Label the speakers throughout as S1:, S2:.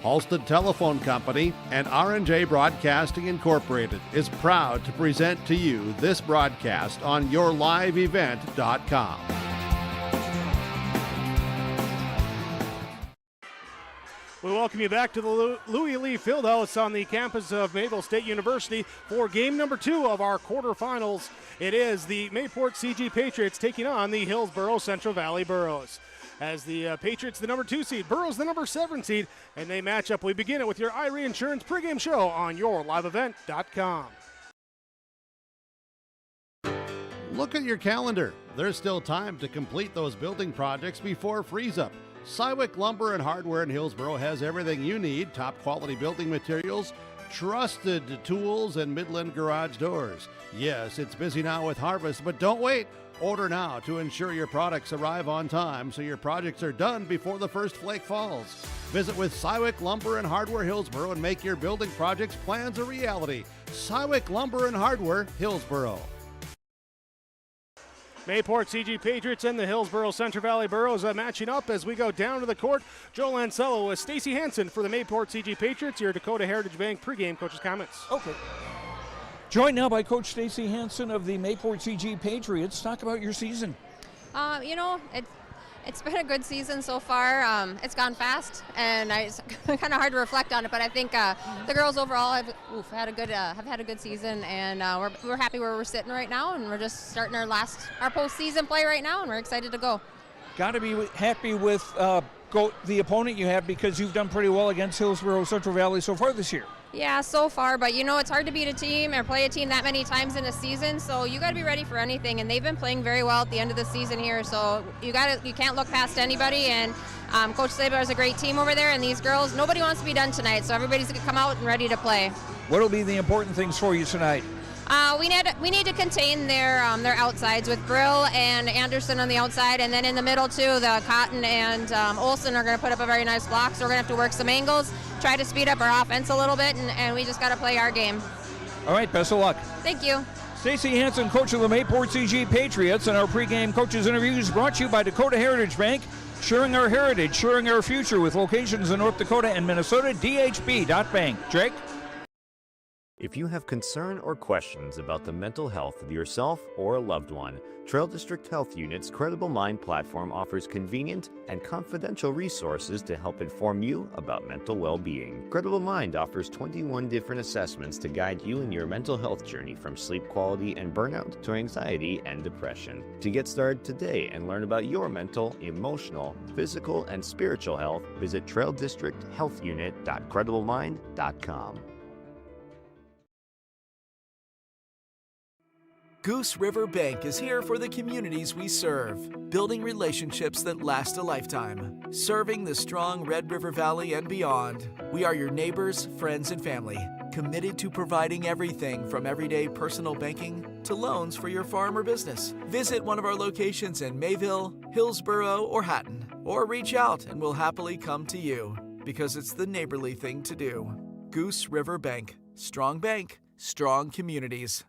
S1: Halsted Telephone Company and R&J Broadcasting Incorporated is proud to present to you this broadcast on yourliveevent.com.
S2: We welcome you back to the Louis Lee Fieldhouse on the campus of Mayville State University for game number 2 of our quarterfinals. It is the MayPort-C-G Patriots taking on the Hillsboro Central Valley Burros. As the Patriots, the number 2 seed, Burros, the number 7 seed, and they match up. We begin it with your IRE Insurance pregame show on yourliveevent.com.
S1: Look at your calendar. There's still time to complete those building projects before freeze-up. Cywick Lumber and Hardware in Hillsboro has everything you need, top quality building materials, trusted tools, and Midland garage doors. Yes, it's busy now with harvest, but don't wait. Order now to ensure your products arrive on time so your projects are done before the first flake falls. Visit with Cywick Lumber and Hardware Hillsboro and make your building projects plans a reality. Cywick Lumber and Hardware Hillsboro.
S2: MayPort-C-G Patriots and the Hillsboro Central Valley Burros matching up as we go down to the court. Joe Lancello with Stacy Hansen for the MayPort-C-G Patriots. Your Dakota Heritage Bank pregame coach's comments.
S3: Okay. Joined now by Coach Stacy Hansen of the MayPort-C-G Patriots. Talk about your season.
S4: It's been a good season so far. It's gone fast, and it's kind of hard to reflect on it. But I think the girls overall have had a good season, and we're happy where we're sitting right now, and we're just starting our postseason play right now, and we're excited to go.
S3: Got to be happy with the opponent you have because you've done pretty well against Hillsboro Central Valley so far this year.
S4: Yeah, so far, but it's hard to beat a team or play a team that many times in a season, so you got to be ready for anything, and they've been playing very well at the end of the season here, so you can't look past anybody, and Coach Saber has a great team over there, and these girls, nobody wants to be done tonight, so everybody's going to come out and ready to play.
S3: What will be the important things for you tonight?
S4: We need to contain their outsides with Brill and Anderson on the outside, and then in the middle too, the Cotton and Olson are going to put up a very nice block, so we're going to have to work some angles, try to speed up our offense a little bit, and we just got to play our game.
S3: All right, best of luck.
S4: Thank you.
S3: Stacy Hansen, coach of the MayPort-C-G Patriots, and our pregame coaches interviews brought to you by Dakota Heritage Bank, sharing our heritage, sharing our future with locations in North Dakota and Minnesota. DHB.bank. Jake?
S5: If you have concern or questions about the mental health of yourself or a loved one, Trail District Health Unit's Credible Mind platform offers convenient and confidential resources to help inform you about mental well-being. Credible Mind offers 21 different assessments to guide you in your mental health journey, from sleep quality and burnout to anxiety and depression. To get started today and learn about your mental, emotional, physical, and spiritual health, visit traildistricthealthunit.crediblemmind.com.
S6: Goose River Bank is here for the communities we serve, building relationships that last a lifetime. Serving the strong Red River Valley and beyond, we are your neighbors, friends, and family, committed to providing everything from everyday personal banking to loans for your farm or business. Visit one of our locations in Mayville, Hillsboro, or Hatton, or reach out and we'll happily come to you, because it's the neighborly thing to do. Goose River Bank, strong communities.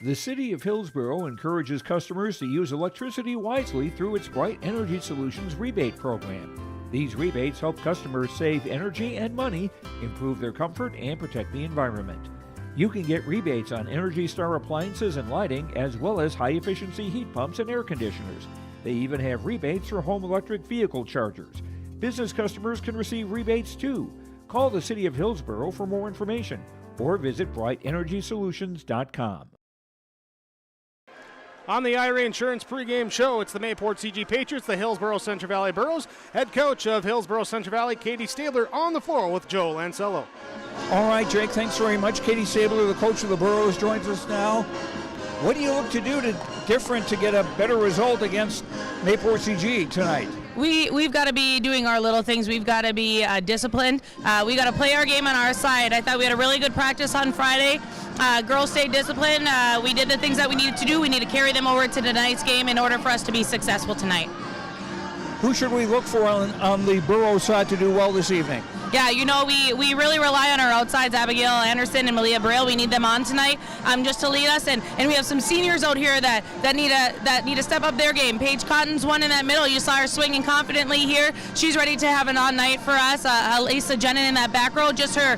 S3: The City of Hillsboro encourages customers to use electricity wisely through its Bright Energy Solutions rebate program. These rebates help customers save energy and money, improve their comfort, and protect the environment. You can get rebates on Energy Star appliances and lighting, as well as high-efficiency heat pumps and air conditioners. They even have rebates for home electric vehicle chargers. Business customers can receive rebates too. Call the City of Hillsboro for more information or visit brightenergysolutions.com.
S2: On the IRA Insurance pregame show, it's the MayPort-C-G Patriots, the Hillsboro Central Valley Burros. Head coach of Hillsboro Central Valley, Katie Stabler, on the floor with Joe Lancello.
S3: All right, Jake, thanks very much. Katie Stabler, the coach of the Burros, joins us now. What do you look to do different to get a better result against MayPort-C-G tonight?
S7: We've got to be doing our little things. We've got to be disciplined. We got to play our game on our side. I thought we had a really good practice on Friday. Girls stayed disciplined. We did the things that we needed to do. We need to carry them over to tonight's game in order for us to be successful tonight.
S3: Who should we look for on the Borough side to do well this evening?
S7: Yeah, we really rely on our outsides, Abigail Anderson and Malia Braille. We need them on tonight just to lead us, and we have some seniors out here that need to step up their game. Paige Cotton's one in that middle. You saw her swinging confidently here. She's ready to have an on night for us. Lisa Jenin in that back row, just her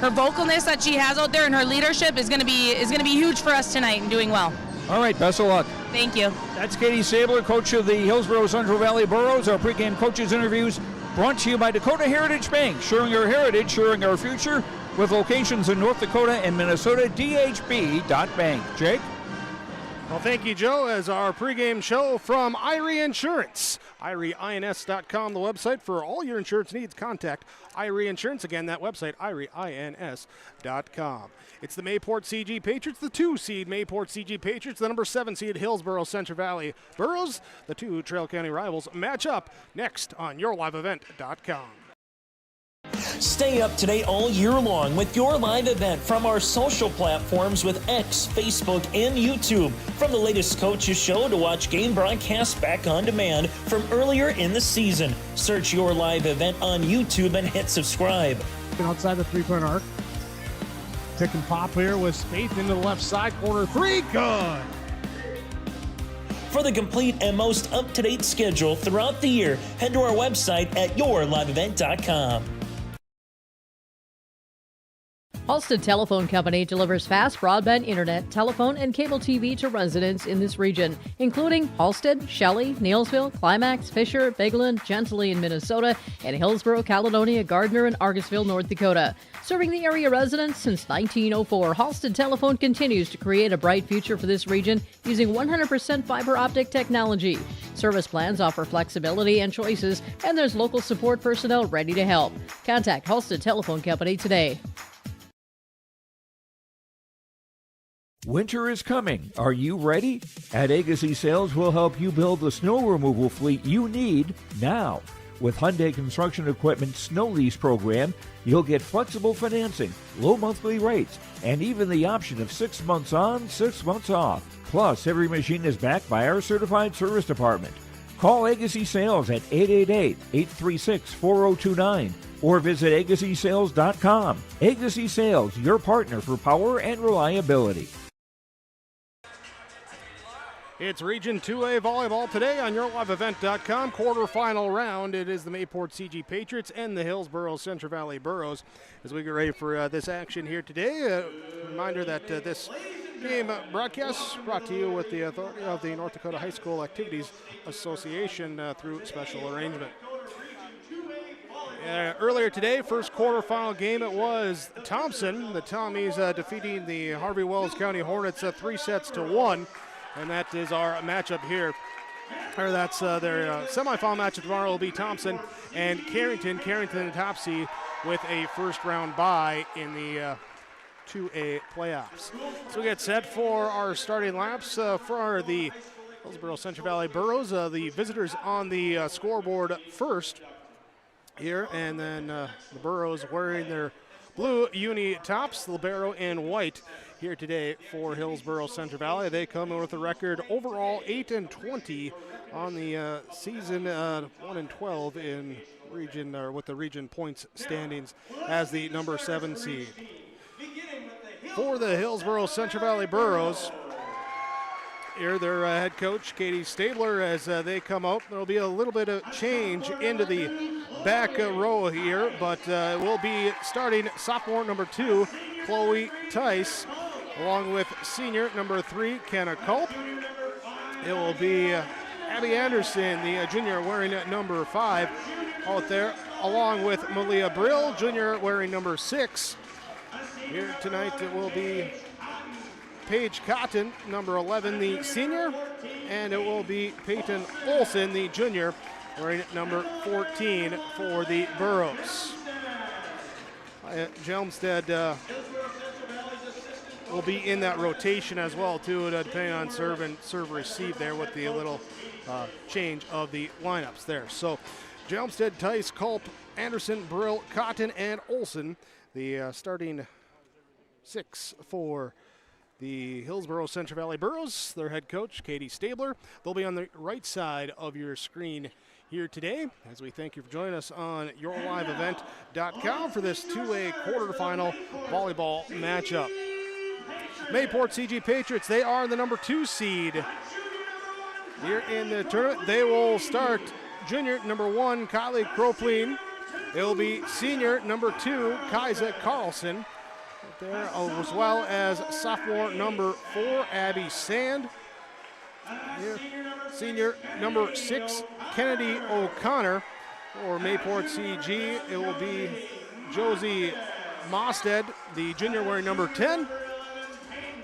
S7: vocalness that she has out there and her leadership is going to be huge for us tonight and doing well.
S3: All right, best of luck.
S7: Thank you.
S3: That's Katie Sabler, coach of the Hillsboro Central Valley Boroughs. Our pregame coaches interviews brought to you by Dakota Heritage Bank, sharing our heritage, sharing our future, with locations in North Dakota and Minnesota. DHB.bank. Jake?
S2: Well, thank you, Joe, as our pregame show from Irie Insurance. IrieINS.com, the website for all your insurance needs. Contact Irie Insurance. Again, that website, IrieINS.com. It's the MayPort-C-G Patriots, the 2-seed MayPort-C-G Patriots, the number 7-seed Hillsboro Central Valley Boroughs. The two Trail County rivals match up next on YourLiveEvent.com.
S8: Stay up to date all year long with your live event from our social platforms with X, Facebook, and YouTube. From the latest coaches show to watch game broadcasts back on demand from earlier in the season. Search your live event on YouTube and hit subscribe.
S9: Outside the three-point arc. Pick and pop here with Spaeth into the left side. Corner three, good.
S8: For the complete and most up-to-date schedule throughout the year, head to our website at YourLiveEvent.com.
S10: Halstead Telephone Company delivers fast broadband internet, telephone, and cable TV to residents in this region, including Halstead, Shelley, Neilsville, Climax, Fisher, Bigland, Gentilly in Minnesota, and Hillsboro, Caledonia, Gardner, and Argosville, North Dakota. Serving the area residents since 1904, Halstead Telephone continues to create a bright future for this region using 100% fiber optic technology. Service plans offer flexibility and choices, and there's local support personnel ready to help. Contact Halstead Telephone Company today.
S3: Winter is coming. Are you ready? At Agassi Sales, we'll help you build the snow removal fleet you need now. With Hyundai Construction Equipment Snow Lease Program, you'll get flexible financing, low monthly rates, and even the option of 6 months on, 6 months off. Plus, every machine is backed by our certified service department. Call Agassi Sales at 888-836-4029 or visit agassisales.com. Agassi Sales, your partner for power and reliability.
S2: It's Region 2A volleyball today on YourLiveEvent.com. Quarterfinal round. It is the MayPort-C-G Patriots and the Hillsboro Central Valley Boroughs as we get ready for this action here today. Reminder that this game broadcast brought to you with the authority of the North Dakota High School Activities Association through special arrangement. Earlier today, first quarterfinal game, it was Thompson. The Tommies defeating the Harvey Wells County Hornets 3-1. And that is our matchup here. Or that's their semifinal matchup tomorrow will be Thompson and Carrington. Carrington and Topsy with a first-round bye in the 2A playoffs. So we get set for our starting laps for the Hillsboro Central Valley Boroughs. The visitors on the scoreboard first here, and then the Boroughs wearing their blue uni tops, libero in white here today for Hillsboro Central Valley. They come in with a record overall 8-20 on the season, 1-12 in region, or with the region points standings as the number 7 seed. For the Hillsboro Central Valley Boroughs, here their head coach Katie Stabler as they come out. There'll be a little bit of change into the back row here, but we'll be starting sophomore number 2, Chloe Tice, along with senior number 3, Kenna Culp. It will be Abby Anderson, the junior, wearing number 5 out there, along with Malia Brill, junior, wearing number 6. Here tonight it will be Paige Cotton, number 11, the senior, and it will be Peyton Olson, the junior, wearing number 14 for the Boroughs. Jelmstead will be in that rotation as well, too, depending on serve and serve receive there with the little change of the lineups there. So Jelmstead, Tice, Culp, Anderson, Brill, Cotton, and Olson, the starting 6 for the Hillsboro Central Valley Burros, their head coach, Katie Stabler. They'll be on the right side of your screen here today, as we thank you for joining us on yourliveevent.com for this 2A quarterfinal volleyball matchup. MayPort-C-G Patriots, they are the number 2 seed here in the tournament. They will start junior number 1, Kylie Kropleen. It will be senior number 2, Kaisa Carlson there, as well as sophomore number 4, Abby Sand. Here, senior number 6, Kennedy O'Connor. For MayPort-C-G, it will be Josie Mosted, the junior wearing number 10.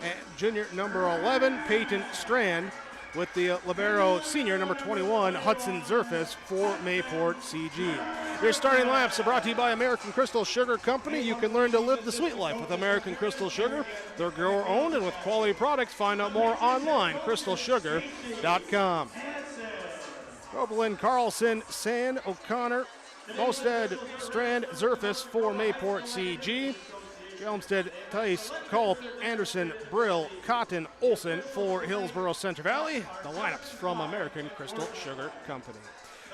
S2: And junior number 11, Peyton Strand, with the libero senior number 21, Hudson Zerfis for MayPort-C-G. Your starting laps are brought to you by American Crystal Sugar Company. You can learn to live the sweet life with American Crystal Sugar. They're grower-owned and with quality products. Find out more online, crystalsugar.com. Roblin, Carlson, Sand, O'Connor, Mosted, Strand, Zerfis for MayPort-C-G. Elmstead, Tice, Culp, Anderson, Brill, Cotton, Olson for Hillsboro Central Valley. The lineups from American Crystal Sugar Company.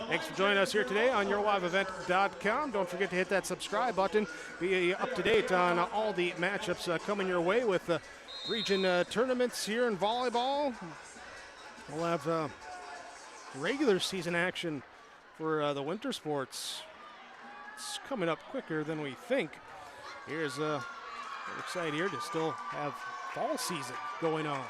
S2: Thanks for joining us here today on yourliveevent.com. Don't forget to hit that subscribe button. Be up to date on all the matchups coming your way with region tournaments here in volleyball. We'll have regular season action for the winter sports. It's coming up quicker than we think. Here's we're excited here to still have fall season going on.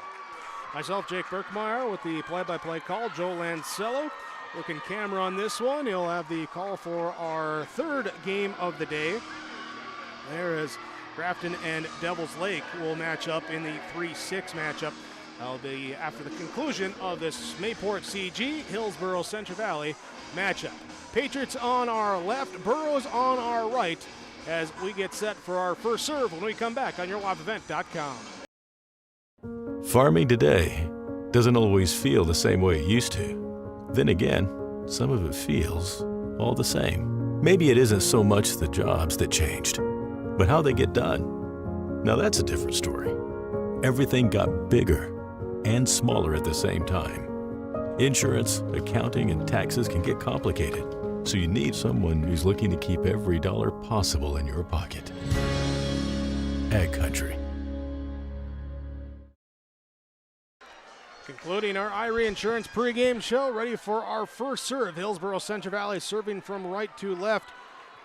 S2: Myself, Jake Berkmeyer, with the play-by-play call. Joe Lancello looking camera on this one. He'll have the call for our third game of the day. There is Grafton and Devils Lake will match up in the 3-6 matchup. That'll be after the conclusion of this MayPort-C-G Hillsboro Central Valley matchup. Patriots on our left, Burros on our right, as we get set for our first serve when we come back on yourliveevent.com.
S11: Farming today doesn't always feel the same way it used to. Then again, some of it feels all the same. Maybe it isn't so much the jobs that changed, but how they get done. Now that's a different story. Everything got bigger and smaller at the same time. Insurance, accounting, and taxes can get complicated. So you need someone who's looking to keep every dollar possible in your pocket. Ag Country.
S2: Concluding our IRE Insurance pregame show, ready for our first serve. Hillsboro Central Valley serving from right to left.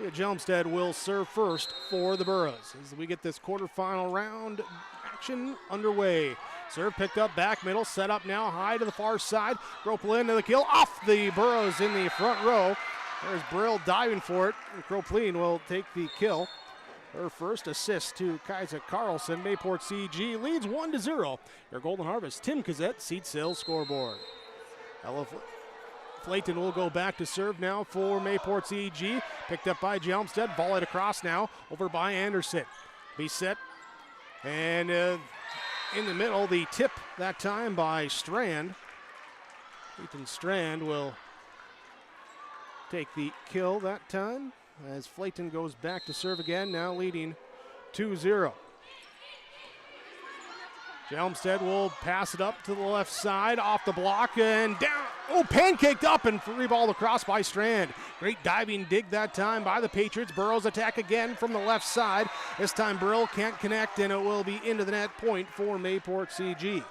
S2: Jelmstead will serve first for the Burros as we get this quarterfinal round action underway. Serve picked up back middle, set up now high to the far side. Gropel into the kill, off the Burros in the front row. There's Brill diving for it. Kropleen will take the kill. Her first assist to Kaisa Carlson. MayPort-C-G leads 1-0. Your Golden Harvest, Tim Kazette, Seat Sales scoreboard. Ella Flayton will go back to serve now for MayPort-C-G. Picked up by Jelmstead. Volleyed across now over by Anderson. Be set. And in the middle, the tip that time by Strand. Ethan Strand will take the kill that time as Flayton goes back to serve again, now leading 2-0. Jelmstead will pass it up to the left side, off the block and down. Oh, pancaked up and free ball across by Strand. Great diving dig that time by the Patriots. Burrows attack again from the left side. This time Brill can't connect and it will be into the net point for MayPort-C-G.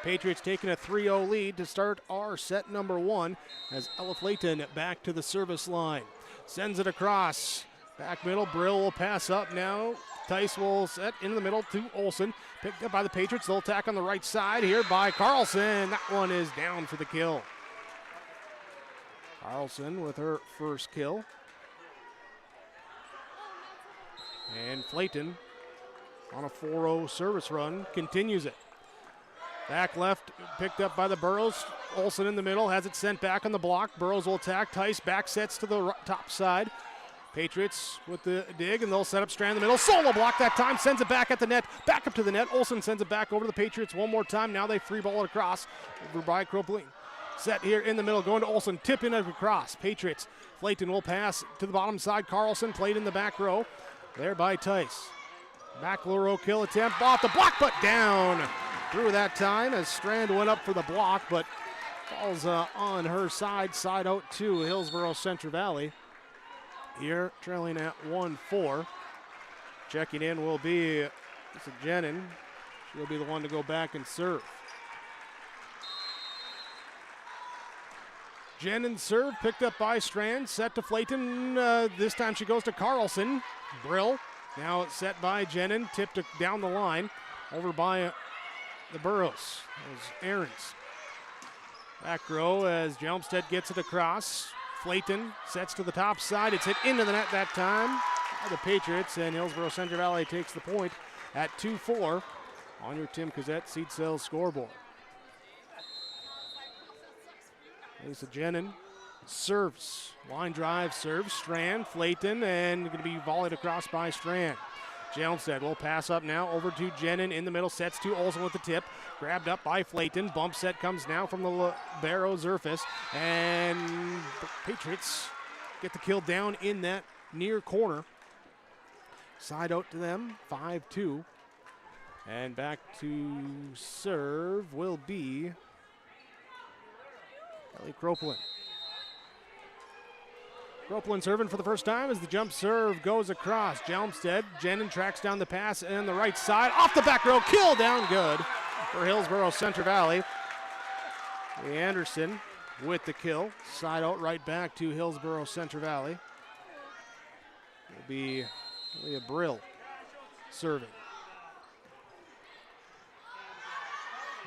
S2: Patriots taking a 3-0 lead to start our set number 1 as Ella Flayton back to the service line. Sends it across. Back middle, Brill will pass up now. Tice will set into the middle to Olson. Picked up by the Patriots. They'll attack on the right side here by Carlson. That one is down for the kill. Carlson with her first kill. And Flayton on a 4-0 service run continues it. Back left, picked up by the Burros. Olson in the middle, has it sent back on the block. Burrows will attack. Tice back sets to the top side. Patriots with the dig, and they'll set up Strand in the middle. Solo block that time, sends it back at the net. Back up to the net. Olson sends it back over to the Patriots one more time. Now they free ball it across over by Kropleen. Set here in the middle, going to Olson. Tip in across. Patriots. Flayton will pass to the bottom side. Carlson played in the back row. There by Tice. McElroy kill attempt off the block, but down through that time as Strand went up for the block, but falls on her side out to Hillsboro Central Valley. Here trailing at 1-4. Checking in will be Jenin. She'll be the one to go back and serve. Jenin serve picked up by Strand, set to Flayton. This time she goes to Carlson. Brill now it's set by Jenin, tipped down the line over by the Burrows. As Aarons. Back row as Jelmstead gets it across. Flayton sets to the top side. It's hit into the net that time by the Patriots, and Hillsboro Central Valley takes the point at 2-4 on your Tim Cazette Seed Sales scoreboard. Lisa Jenin serves. Line drive serves. Strand, Flayton, and going to be volleyed across by Strand. Jelmstead will pass up now over to Jenin in the middle. Sets to Olsen with the tip. Grabbed up by Flayton. Bump set comes now from the Barrow surface. And the Patriots get the kill down in that near corner. Side out to them, 5-2. And back to serve will be Kelly Croplin. Croplin serving for the first time as the jump serve goes across. Jelmstead, Jenin tracks down the pass on the right side. Off the back row, kill down good for Hillsboro Central Valley. Anderson with the kill. Side out right back to Hillsboro Central Valley. Will be Leah Brill serving.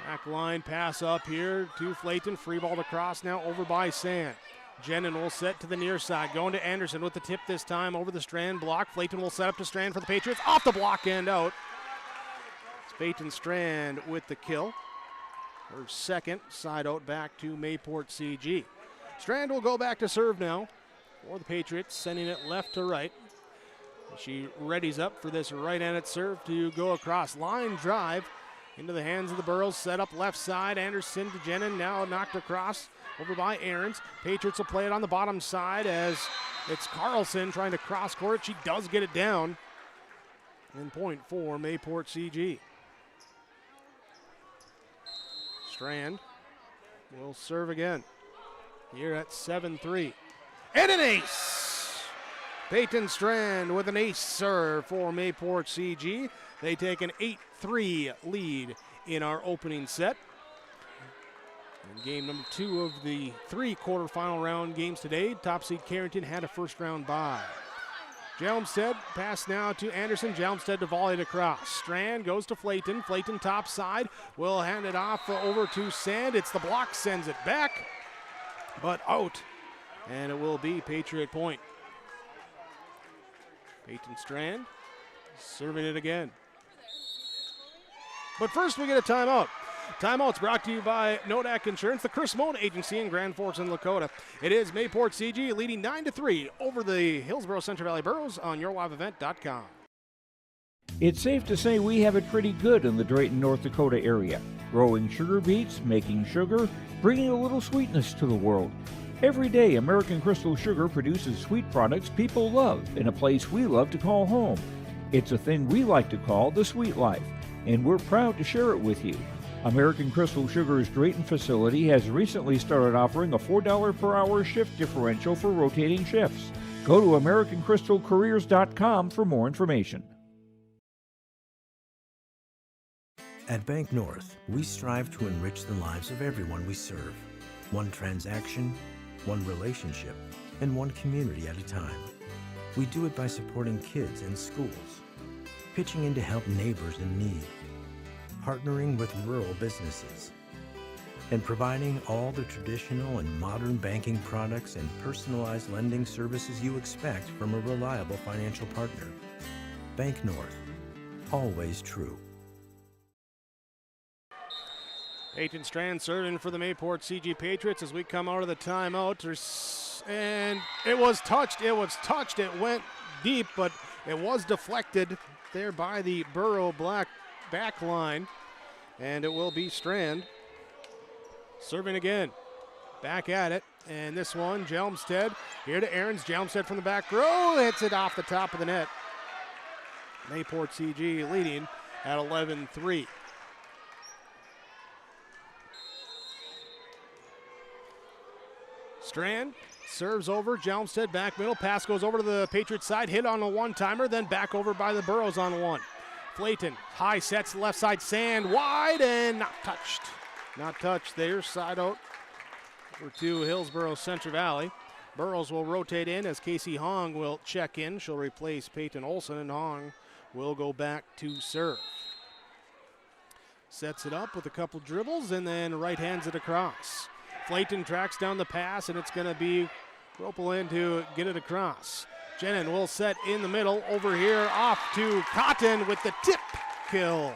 S2: Back line pass up here to Flayton. Free ball across now over by Sand. Jenin will set to the near side. Going to Anderson with the tip this time over the Strand block. Flayton will set up to Strand for the Patriots. Off the block and out. It's Peyton Strand with the kill. Her second. Side out back to MayPort-C-G. Strand will go back to serve now for the Patriots, sending it left to right. She readies up for this right-handed serve to go across. Line drive into the hands of the Burrows. Set up left side. Anderson to Jenin. Now knocked across over by Aarons. Patriots will play it on the bottom side as it's Carlson trying to cross court. She does get it down. And point for MayPort-C-G. Strand will serve again. Here at 7-3. And an ace! Peyton Strand with an ace serve for MayPort-C-G. They take an 8-3 lead in our opening set. In game number 2 of the 3 quarterfinal round games today, top seed Carrington had a first round bye. Jelmstead pass now to Anderson. Jelmstead to volley it across. Strand goes to Flayton. Flayton top side will hand it off over to Sand. It's the block, sends it back, but out. And it will be Patriot point. Peyton Strand serving it again. But first we get a timeout. Timeout's brought to you by Nodak Insurance, the Chris Mona Agency in Grand Forks and Lakota. It is MayPort-C-G leading 9-3 over the Hillsboro Central Valley Burrows on YourLiveEvent.com.
S3: It's safe to say we have it pretty good in the Drayton, North Dakota area. Growing sugar beets, making sugar, bringing a little sweetness to the world. Every day, American Crystal Sugar produces sweet products people love in a place we love to call home. It's a thing we like to call the sweet life, and we're proud to share it with you. American Crystal Sugar's Drayton facility has recently started offering a $4 per hour shift differential for rotating shifts. Go to AmericanCrystalCareers.com for more information.
S12: At Bank North, we strive to enrich the lives of everyone we serve. One transaction, one relationship, and one community at a time. We do it by supporting kids and schools, pitching in to help neighbors in need, partnering with rural businesses, and providing all the traditional and modern banking products and personalized lending services you expect from a reliable financial partner. Bank North, always true.
S2: Peyton Strand serving for the MayPort-C-G Patriots as we come out of the timeout. And it was touched. It went deep, but it was deflected there by the Burrow Black back line. And it will be Strand serving again. Back at it. And this one, Jelmstead here to Aarons. Jelmstead from the back row. Hits it off the top of the net. MayPort-C-G leading at 11-3. Strand serves over, Jelmstead back middle, pass goes over to the Patriots side, hit on a one-timer, then back over by the Burrows on one. Flayton, high sets left side, Sand wide and not touched. Not touched there, side out over to Hillsboro Central Valley. Burrows will rotate in as Casey Hong will check in. She'll replace Peyton Olson, and Hong will go back to serve. Sets it up with a couple dribbles and then right hands it across. Flayton tracks down the pass, and it's going to be Ropelin to get it across. Jenin will set in the middle over here, off to Cotton with the tip kill.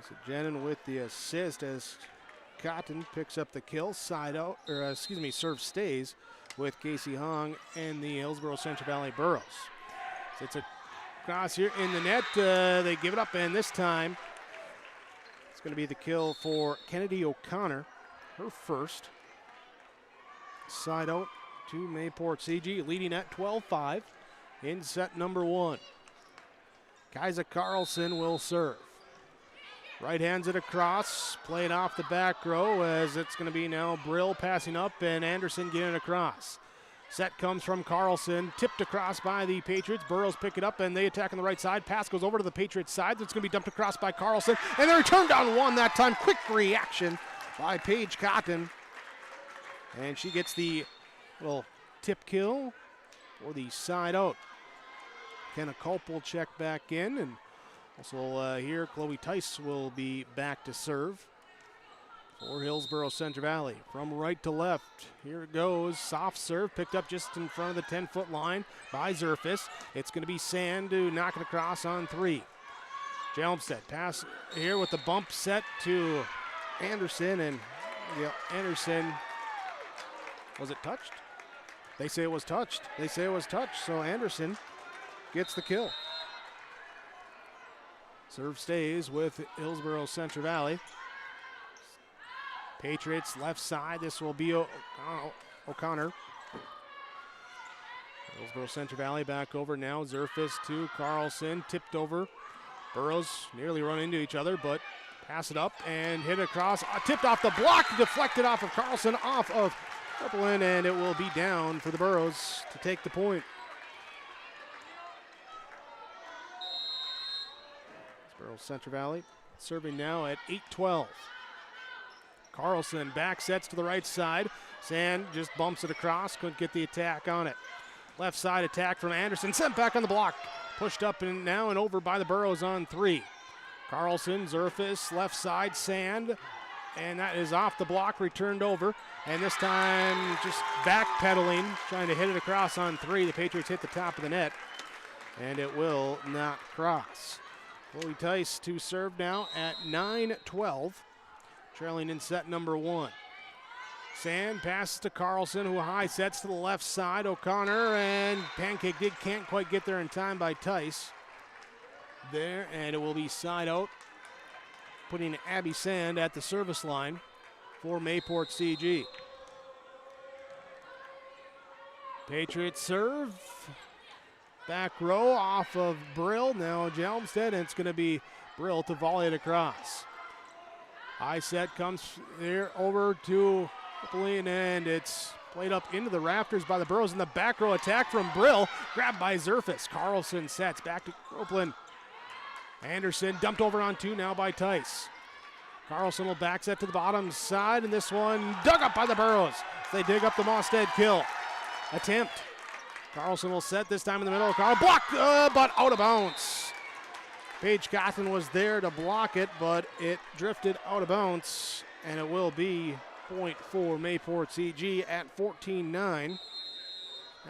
S2: So Jenin with the assist as Cotton picks up the kill. Side out, or serve stays with Casey Hong and the Hillsboro Central Valley Burrows. So it's a cross here in the net. They give it up, and this time it's going to be the kill for Kennedy O'Connor, her first. Side out to MayPort-C-G, leading at 12-5 in set number one. Kaisa Carlson will serve. Right hands it across, played off the back row as it's going to be now Brill passing up and Anderson getting across. Set comes from Carlson, tipped across by the Patriots. Burrows pick it up and they attack on the right side. Pass goes over to the Patriots side. It's going to be dumped across by Carlson, and they returned on one that time. Quick reaction by Paige Cotton, and she gets the little tip kill for the side out. Kenna Culp will check back in, and also here Chloe Tice will be back to serve for Hillsboro Central Valley. From right to left, here it goes. Soft serve picked up just in front of the 10-foot line by Zerfis. It's going to be Sand to knock it across on three. Jelmstead pass here with the bump set to Anderson, and Anderson, was it touched? They say it was touched. So Anderson gets the kill. Serve stays with Hillsboro Central Valley. Patriots left side. This will be O'Connor. Hillsboro Central Valley back over now. Zerfis to Carlson. Tipped over. Burrows nearly run into each other, but pass it up and hit across. Tipped off the block. Deflected off of Carlson, off of Ropelin, and it will be down for the Burrows to take the point. Hillsboro Central Valley serving now at 8-12. Carlson back sets to the right side. Sand just bumps it across, couldn't get the attack on it. Left side attack from Anderson, sent back on the block. Pushed up and now and over by the Burrows on three. Carlson, Zerfis, left side, Sand, and that is off the block, returned over. And this time just backpedaling, trying to hit it across on three. The Patriots hit the top of the net, and it will not cross. Chloe Tice to serve now at 9-12. Trailing in set number one. Sand passes to Carlson, who high sets to the left side. O'Connor and Pancake can't quite get there in time by Tice. There, and it will be side out, putting Abby Sand at the service line for MayPort-C-G. Patriots serve. Back row off of Brill. Now Jelmstead, and it's going to be Brill to volley it across. High set comes there over to Ropelin, and it's played up into the rafters by the Burrows in the back row attack from Brill. Grabbed by Zerfis. Carlson sets back to Ropelin. Anderson dumped over on two now by Tice. Carlson will back set to the bottom side, and this one dug up by the Burrows. They dig up the Mosted kill. Attempt. Carlson will set this time in the middle. Blocked, but out of bounds. Paige Cotton was there to block it, but it drifted out of bounds, and it will be point for MayPort-C-G at 14-9.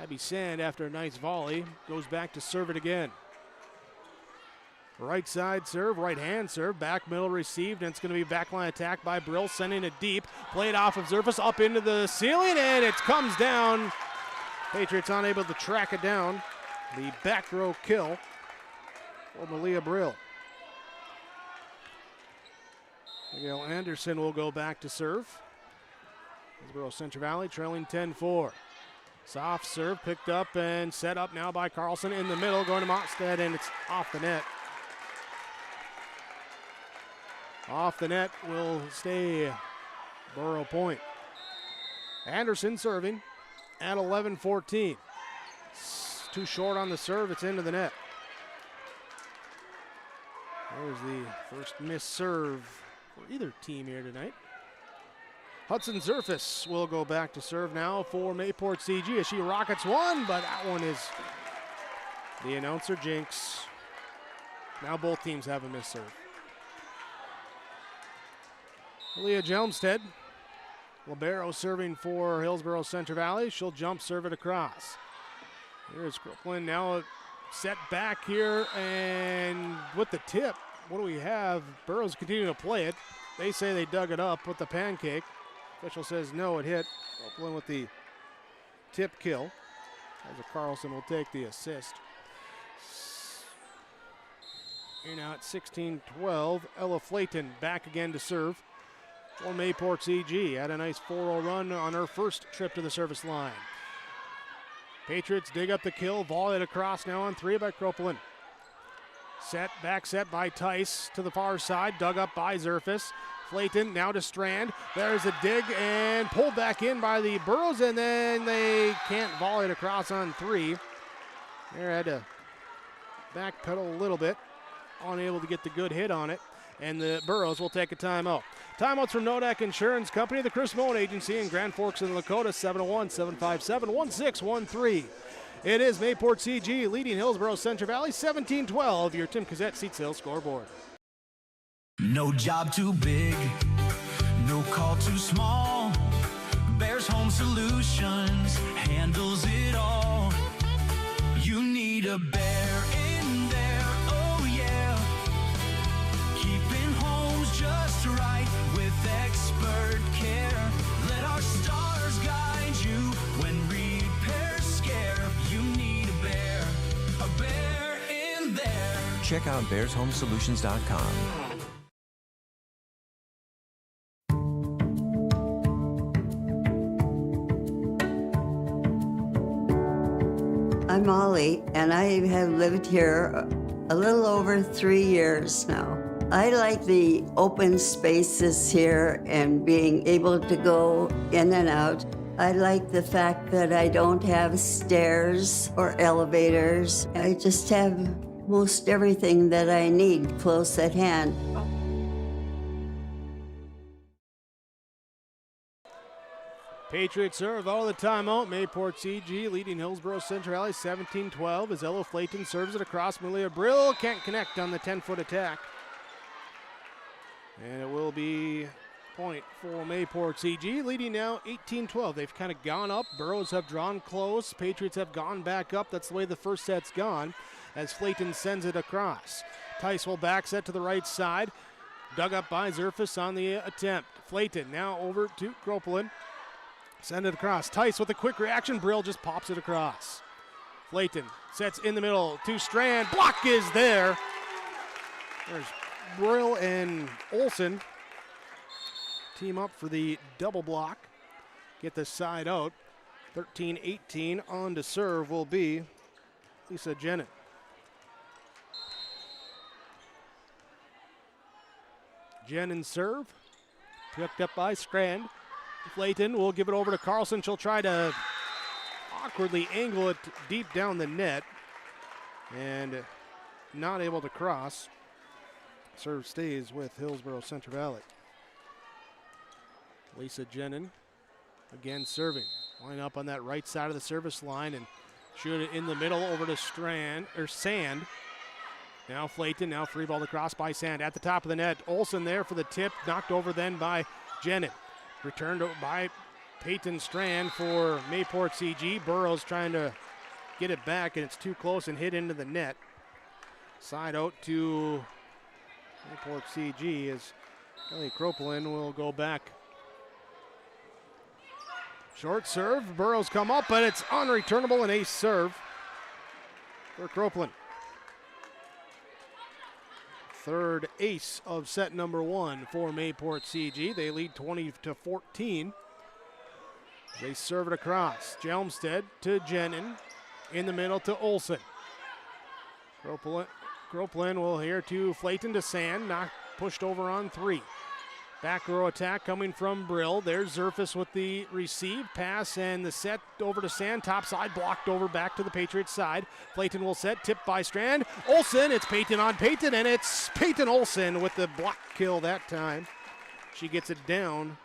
S2: Abby Sand, after a nice volley, goes back to serve it again. Right side serve, right hand serve, back middle received, and it's going to be backline attack by Brill, sending it deep. Played off of Zerfis, up into the ceiling, and it comes down. Patriots unable to track it down. The back row kill for Malia Brill. Miguel Anderson will go back to serve. Hillsboro Central Valley trailing 10-4. Soft serve picked up and set up now by Carlson in the middle, going to Mottstead, and it's off the net. Off the net will stay Borough point. Anderson serving at 11-14. Too short on the serve, it's into the net. There's the first missed serve for either team here tonight. Hudson Zerfus will go back to serve now for MayPort-C-G as she rockets one, but that one is the announcer jinx. Now both teams have a missed serve. Leah Jelmstead, libero serving for Hillsboro Central Valley. She'll jump serve it across. Here's Crooklyn now set back here, and with the tip, what do we have? Burrows continuing to play it. They say they dug it up with the pancake. Official says no, it hit. Crooklyn with the tip kill. As Carlson will take the assist. Here now at 16-12, Ella Flayton back again to serve for MayPort-C-G. Had a nice 4-0 run on her first trip to the service line. Patriots dig up the kill, volleyed across now on three by Crooklyn. Back set by Tice to the far side, dug up by Zerfus. Flayton now to Strand. There's a dig and pulled back in by the Burrows, and then they can't volley it across on three. They had to backpedal a little bit, unable to get the good hit on it, and the Burrows will take a timeout. Timeouts from Nodak Insurance Company, the Chris Moen Agency in Grand Forks and Lakota, 701-757-1613. It is MayPort-C-G leading Hillsboro Central Valley 17-12. Your Tim Cassette Seat Sales scoreboard.
S13: No job too big, no call too small. Bears Home Solutions handles it all. You need a bear in there, oh yeah. Keeping homes just right with expert care. Let our stars guide you when repairs scare. You need a bear in there.
S12: Check out bearshomesolutions.com.
S14: I'm Molly, and I have lived here a little over 3 years now. I like the open spaces here and being able to go in and out. I like the fact that I don't have stairs or elevators. I just have most everything that I need close at hand.
S2: Patriots serve out of the timeout. MayPort-C-G leading Hillsboro Central Valley 17-12 as Ella Flayton serves it across. Malia Brill can't connect on the 10-foot attack. And it will be point for MayPort-C-G, leading now 18-12. They've kind of gone up. Burrows have drawn close. Patriots have gone back up. That's the way the first set's gone as Flayton sends it across. Tice will back set to the right side. Dug up by Zerfus on the attempt. Flayton now over to Gropelin. Send it across. Tice with a quick reaction. Brill just pops it across. Flayton sets in the middle to Strand. Block is there. There's Brill and Olsen. Team up for the double block. Get the side out. 13-18 on to serve will be Lisa Jennett. Jenin serve. Picked up by Strand. Flayton will give it over to Carlson. She'll try to awkwardly angle it deep down the net and not able to cross. Serve stays with Hillsboro Central Valley. Lisa Jenin again serving. Line up on that right side of the service line and shoot it in the middle over to Sand. Now Flayton, now free ball across by Sand at the top of the net. Olsen there for the tip, knocked over then by Jenin. Returned by Peyton Strand for MayPort-C-G. Burrows trying to get it back, and it's too close and hit into the net. Side out to MayPort-C-G as Kelly Kropelin will go back. Short serve. Burrows come up, but it's unreturnable, an ace serve for Kropelin. Third ace of set number one for MayPort-C-G. They lead 20-14. They serve it across. Jelmstead to Jenin. In the middle to Olsen. Groplin will here to Flayton to Sand. Not pushed over on 3. Back row attack coming from Brill. There's Zerfus with the receive. Pass and the set over to Sand. Top side blocked over back to the Patriots side. Flayton will set. Tipped by Strand. Olsen. It's Peyton on Peyton. And it's Peyton Olsen with the block kill that time. She gets it down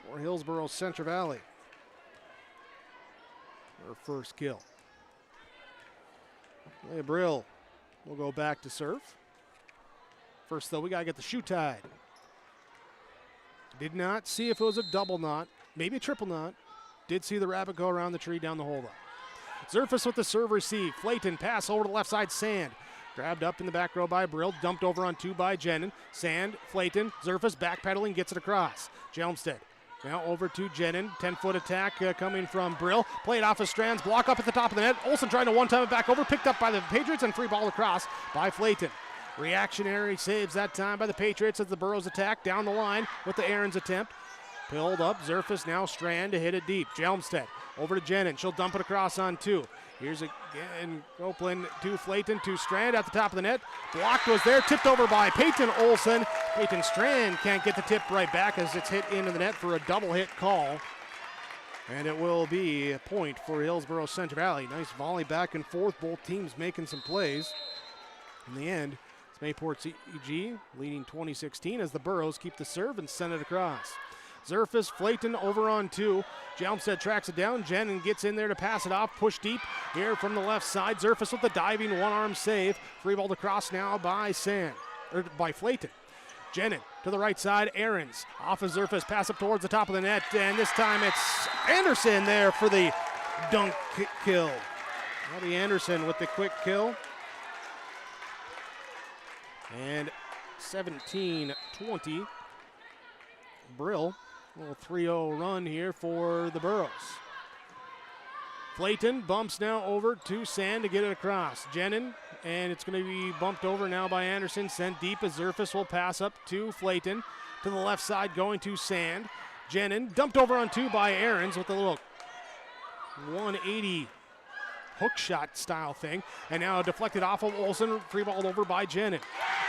S2: for Hillsboro Central Valley. Her first kill. Leah Brill will go back to serve. First, though, we got to get the shoe tied. Did not see if it was a double knot, maybe a triple knot. Did see the rabbit go around the tree down the hole, though. Zerfus with the serve receive. Flayton pass over to the left side. Sand. Grabbed up in the back row by Brill. Dumped over on 2 by Jenin. Sand, Flayton, Zerfus backpedaling, gets it across. Jelmstead. Now over to Jenin. 10-foot attack coming from Brill. Played off of Strand's block up at the top of the net. Olsen trying to one-time it back over. Picked up by the Patriots and free ball across by Flayton. Reactionary saves that time by the Patriots as the Burrows attack down the line with the Aaron's attempt. Pulled up. Zerfus now Strand to hit it deep. Jelmstead over to Jenin. She'll dump it across on 2. Here's again Groplin to Flayton to Strand at the top of the net. Blocked was there, tipped over by Peyton Olsen. Peyton Strand can't get the tip right back as it's hit into the net for a double hit call. And it will be a point for Hillsboro Central Valley. Nice volley back and forth, both teams making some plays. In the end, it's MayPort-C-G leading 2016 as the Burrows keep the serve and send it across. Zerfus, Flayton over on 2. Jelmstead tracks it down. Jenin gets in there to pass it off. Push deep here from the left side. Zerfus with the diving one-arm save. Free ball across now by Flayton. Jenin to the right side. Aarons off of Zerfus. Pass up towards the top of the net. And this time it's Anderson there for the dunk kill. Abby Anderson with the quick kill. And 17-20. Brill. A little 3-0 run here for the Burrows. Flayton bumps now over to Sand to get it across. Jenin, and it's going to be bumped over now by Anderson. Sent deep as Zerfus will pass up to Flayton. To the left side going to Sand. Jenin dumped over on 2 by Aarons with a little 180 hook shot style thing. And now deflected off of Olsen. Free balled over by Jenin.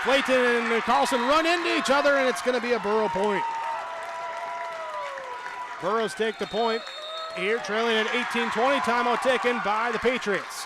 S2: Flayton and Carlson run into each other, and it's going to be a Burrow point. Burrows take the point here, trailing at 18-20. Timeout taken by the Patriots.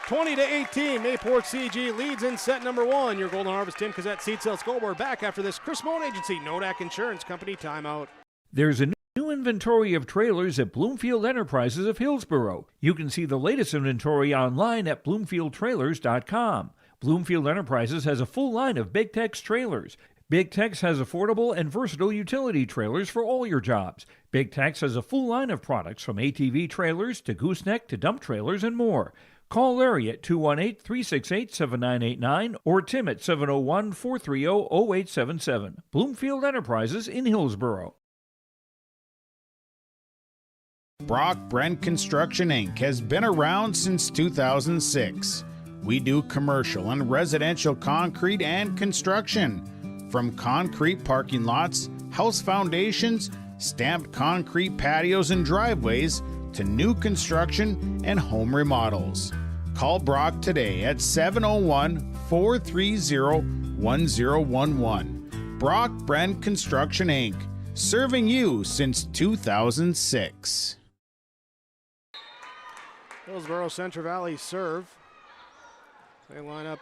S2: 20-18, MayPort-C-G leads in set number 1. Your Golden Harvest Tim Cassette seat sale scoreboard back after this Chris Moan Agency, Nodak Insurance Company timeout.
S3: There's a new inventory of trailers at Bloomfield Enterprises of Hillsboro. You can see the latest inventory online at bloomfieldtrailers.com. Bloomfield Enterprises has a full line of Big Tex trailers. Big Tex has affordable and versatile utility trailers for all your jobs. Big Tex has a full line of products from ATV trailers to gooseneck to dump trailers and more. Call Larry at 218-368-7989 or Tim at 701-430-0877. Bloomfield Enterprises in Hillsboro.
S15: Brock Brent Construction Inc. has been around since 2006. We do commercial and residential concrete and construction. From concrete parking lots, house foundations, stamped concrete patios and driveways, to new construction and home remodels. Call Brock today at 701-430-1011. Brock Brent Construction Inc., serving you since 2006.
S2: Hillsboro Central Valley serve. They line up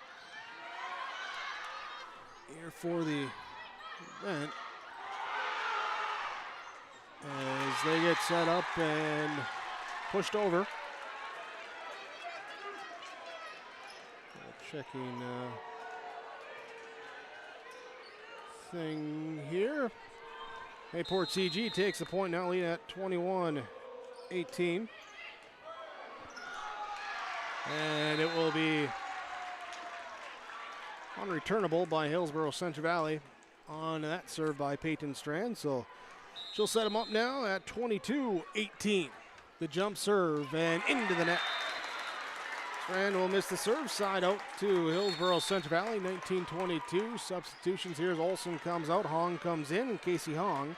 S2: here for the event as they get set up and pushed over. Checking thing here. MayPort-C-G takes the point, now lead at 21-18. And it will be unreturnable by Hillsboro Central Valley on that serve by Peyton Strand. So she'll set him up now at 22-18. The jump serve and into the net. Strand will miss the serve, side out to Hillsboro Central Valley, 19-22. Substitutions here as Olsen comes out, Hong comes in, and Casey Hong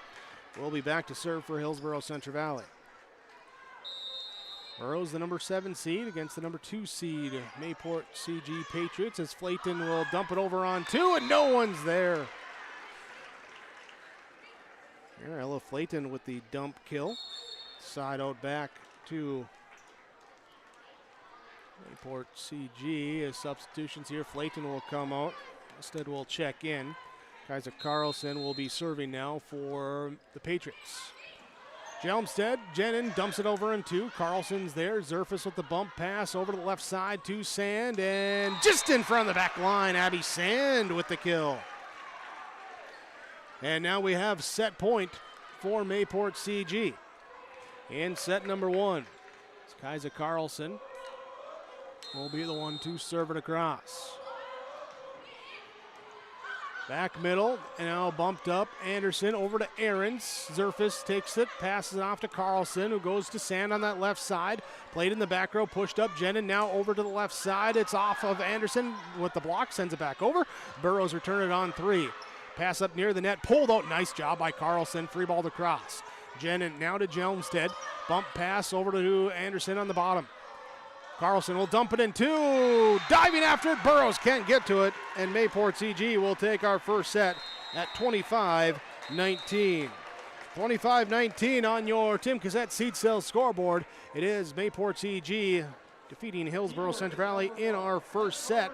S2: will be back to serve for Hillsboro Central Valley. Burroughs, the number 7 seed, against the number 2 seed, MayPort-C-G Patriots, as Flayton will dump it over on 2, and no one's there. Ella Flayton with the dump kill. Side out back to MayPort-C-G. As substitutions here, Flayton will come out. Instead, will check in. Kaiser Carlson will be serving now for the Patriots. Jelmstead, Jenin dumps it over in 2. Carlson's there. Zerfus with the bump pass over to the left side to Sand, and just in front of the back line, Abby Sand with the kill. And now we have set point for MayPort-C-G. In set number 1, it's Kaiser Carlson will be the one to serve it across. Back middle, and now bumped up. Anderson over to Ahrens. Zerfus takes it, passes it off to Carlson, who goes to Sand on that left side. Played in the back row, pushed up. Jenin now over to the left side. It's off of Anderson with the block, sends it back over. Burroughs return it on 3. Pass up near the net, pulled out. Nice job by Carlson, free ball to cross. Jenin now to Jelmstead. Bump pass over to Anderson on the bottom. Carlson will dump it in 2. Diving after it, Burroughs can't get to it, and MayPort-C-G will take our first set at 25-19. 25-19 on your Tim Cassette Seed Cell scoreboard. It is MayPort-C-G defeating Hillsboro Central Valley in our first set.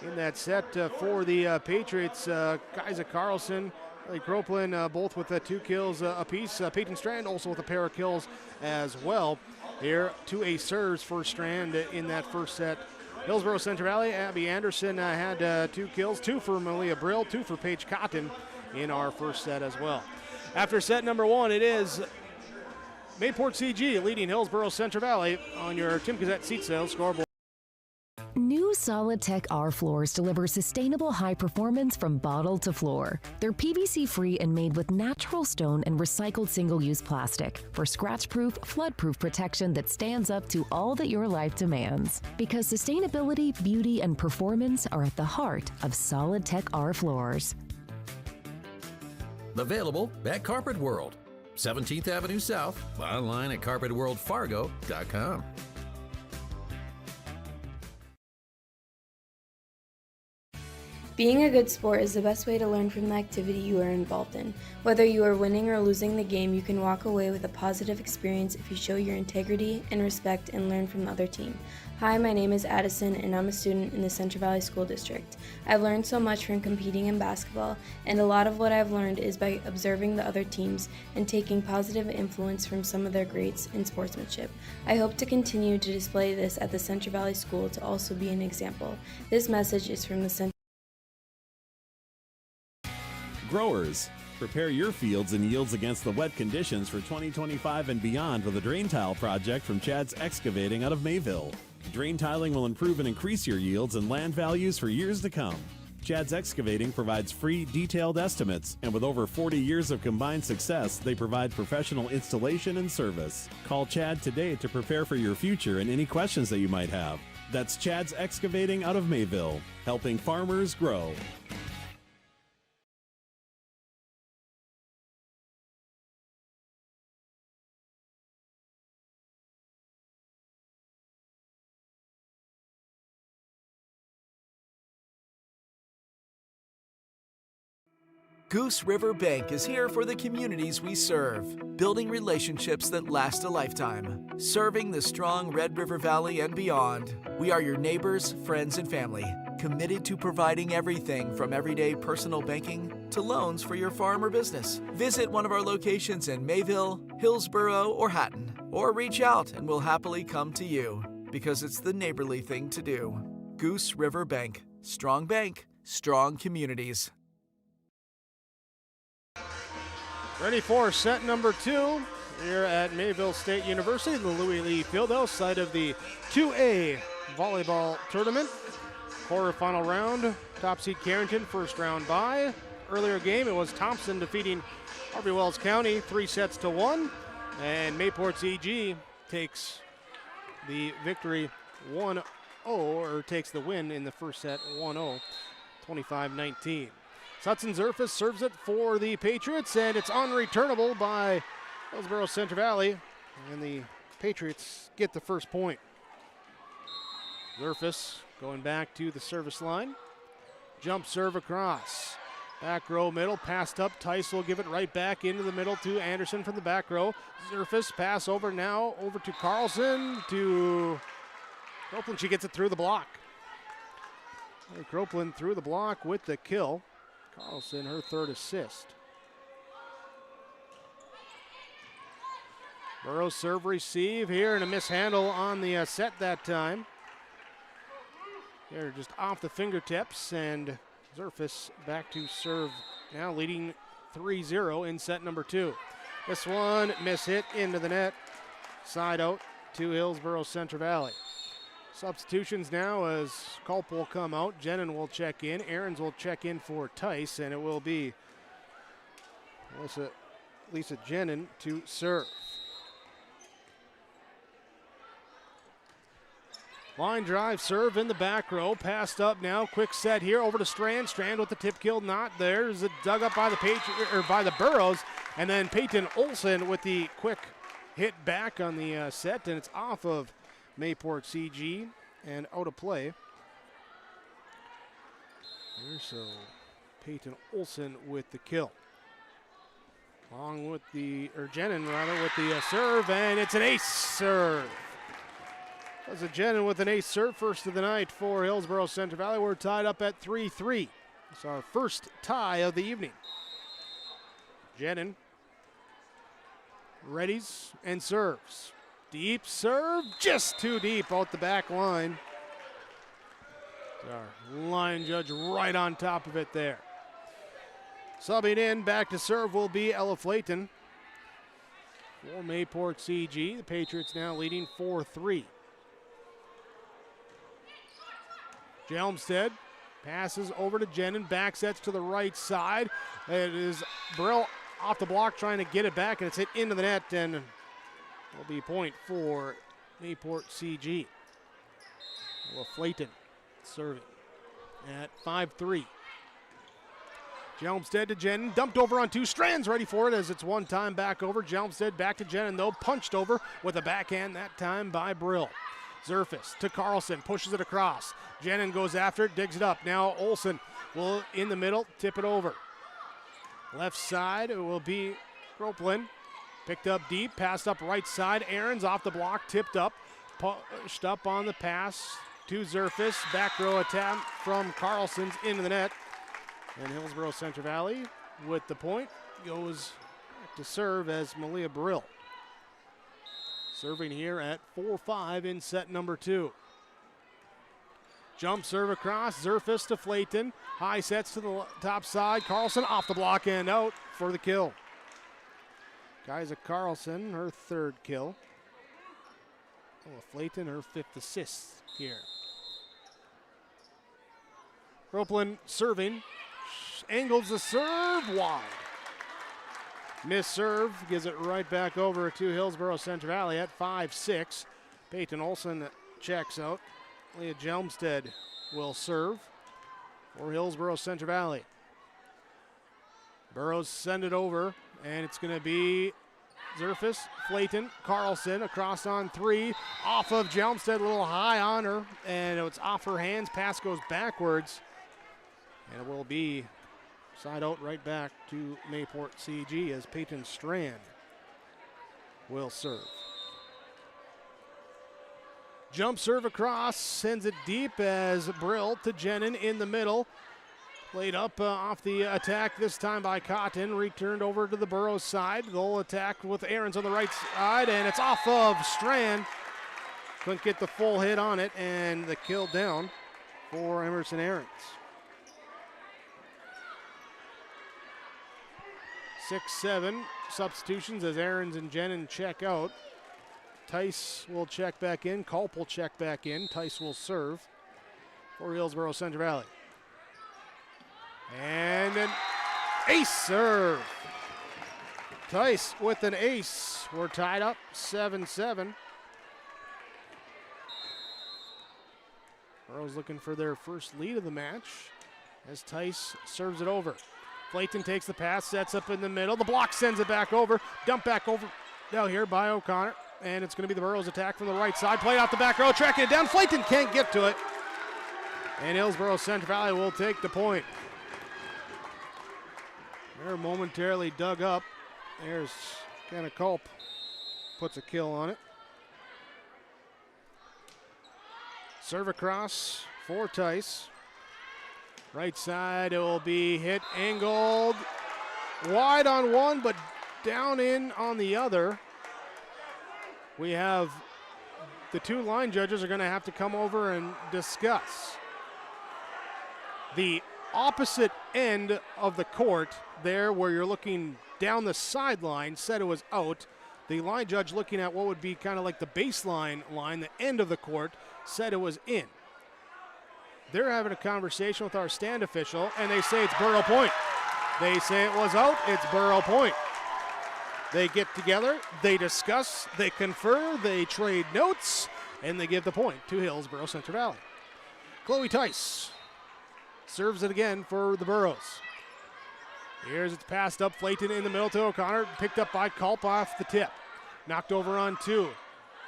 S2: In that set for the Patriots, Kaiser Carlson, Ellie Croplin, both with 2 kills apiece. Peyton Strand also with a pair of kills as well. Here, 2 ace serves for Strand in that first set. Hillsboro Central Valley, Abby Anderson had 2 kills, 2 for Malia Brill, 2 for Paige Cotton in our first set as well. After set number 1, it is MayPort-C-G leading Hillsboro Central Valley on your Tim Cassette Seat Sales scoreboard.
S16: New Solid Tech R floors deliver sustainable high performance from bottle to floor. They're PVC-free and made with natural stone and recycled single-use plastic for scratch-proof, flood-proof protection that stands up to all that your life demands. Because sustainability, beauty, and performance are at the heart of Solid Tech R floors.
S17: Available at Carpet World, 17th Avenue South, online at carpetworldfargo.com.
S18: Being a good sport is the best way to learn from the activity you are involved in. Whether you are winning or losing the game, you can walk away with a positive experience if you show your integrity and respect and learn from the other team. Hi, my name is Addison and I'm a student in the Central Valley School District. I've learned so much from competing in basketball, and a lot of what I've learned is by observing the other teams and taking positive influence from some of their greats in sportsmanship. I hope to continue to display this at the Central Valley School to also be an example. This message is from the Central
S19: Growers, prepare your fields and yields against the wet conditions for 2025 and beyond with a drain tile project from Chad's Excavating out of Mayville. Drain tiling will improve and increase your yields and land values for years to come. Chad's Excavating provides free, detailed estimates, and with over 40 years of combined success, they provide professional installation and service. Call Chad today to prepare for your future and any questions that you might have. That's Chad's Excavating out of Mayville, helping farmers grow.
S6: Goose River Bank is here for the communities we serve, building relationships that last a lifetime. Serving the strong Red River Valley and beyond, we are your neighbors, friends, and family, committed to providing everything from everyday personal banking to loans for your farm or business. Visit one of our locations in Mayville, Hillsboro, or Hatton, or reach out and we'll happily come to you, because it's the neighborly thing to do. Goose River Bank. Strong bank, strong communities.
S2: Ready for set number 2 here at Mayville State University, the Louis Lee Fieldhouse, site of the 2A volleyball tournament. Quarterfinal round, top seed Carrington, first round bye. Earlier game, it was Thompson defeating Harvey Wells County 3-1, and MayPort-C-G takes the victory 1-0, or takes the win in the first set 1-0, 25-19. Hudson Zerfus serves it for the Patriots, and it's unreturnable by Hillsboro Central Valley. And the Patriots get the first point. Zerfus going back to the service line. Jump serve across. Back row middle, passed up. Tice will give it right back into the middle to Anderson from the back row. Zerfus pass over now, over to Carlson, to Copeland. She gets it through the block. Copeland through the block with the kill. Carlson, her third assist. Burrows serve receive here, and a mishandle on the set that time. They're just off the fingertips, and Zerfus back to serve now, leading 3-0 in set number 2. This one hit into the net. Side out to Hillsboro Central Valley. Substitutions now as Culp will come out. Jenin will check in. Ahrens will check in for Tice, and it will be Lisa Jenin to serve. Line drive serve in the back row. Passed up now. Quick set here over to Strand. Strand with the tip kill. Not there. Is it dug up by the Burrows. And then Peyton Olsen with the quick hit back on the set. And it's off of MayPort-C-G and out of play. So Peyton Olsen with the kill. Along with Jenin with the serve. And it's an ace serve. That's a Jenin with an ace serve, first of the night for Hillsboro Central Valley. We're tied up at 3-3. It's our first tie of the evening. Jenin readies and serves. Deep serve, just too deep out the back line. Our line judge right on top of it there. Subbing in, back to serve will be Ella Flayton for MayPort-C-G. The Patriots now leading 4-3. Jelmstead passes over to Jenin, back sets to the right side. It is Brill off the block trying to get it back, and it's hit into the net, and will be a point for MayPort-C-G. Flayton serving at 5-3. Jelmstead to Jenin, dumped over on 2 Strands, ready for it as it's one time back over. Jelmstead back to Jenin though, punched over with a backhand that time by Brill. Zerfus to Carlson, pushes it across. Jenin goes after it, digs it up. Now Olsen will, in the middle, tip it over. Left side, it will be Copeland. Picked up deep, passed up right side. Ahrens off the block, tipped up, pushed up on the pass to Zerfus. Back row attempt from Carlson's into the net. And Hillsboro Central Valley with the point goes back to serve as Malia Brill. Serving here at 4-5 in set number 2. Jump serve across, Zerfus to Flayton. High sets to the top side. Carlson off the block and out for the kill. Kaisa Carlson, her third kill. Flayton, her 5th assist here. Copeland serving. Angles the serve wide. Miss serve, gives it right back over to Hillsboro Central Valley at 5-6. Peyton Olsen checks out. Leah Jelmstead will serve for Hillsboro Central Valley. Burrows send it over, and it's going to be Zerfus, Flayton, Carlson across on 3. Off of Jelmstead, a little high on her, and it's off her hands. Pass goes backwards, and it will be side out right back to MayPort-C-G as Peyton Strand will serve. Jump serve across, sends it deep as Brill to Jenin in the middle. Played up off the attack this time by Cotton. Returned over to the Burrows side. They'll attack with Ahrens on the right side, and it's off of Strand. Couldn't get the full hit on it, and the kill down for Emerson Ahrens. 6-7 substitutions as Ahrens and Jenin check out. Tice will check back in. Culp will check back in. Tice will serve for Hillsboro Central Valley. And an ace serve. Tice with an ace. We're tied up 7-7. Burrows looking for their first lead of the match as Tice serves it over. Flayton takes the pass, sets up in the middle. The block sends it back over. Dump back over now here by O'Connor. and it's going to be the Burrows attack from the right side. Played out the back row, tracking it down. Flayton can't get to it. And Hillsboro Central Valley will take the point. They're momentarily dug up. There's Kenna Culp. Puts a kill on it. Serve across for Tice. Right side, it will be hit, angled. Wide on one, but down in on the other. We have the two line judges are going to have to come over and discuss. The opposite end of the court there where you're looking down the sideline said it was out. The line judge looking at what would be kind of like the baseline line, the end of the court, said it was in. They're having a conversation with our stand official, and they say it's Borough point. They say it was out, it's Borough point. They get together, they discuss, they confer, they trade notes, and they give the point to Hillsboro Central Valley. Chloe Tice serves it again for the Burrows. Here's it's passed up, Flayton in the middle to O'Connor, picked up by Culp off the tip. Knocked over on two.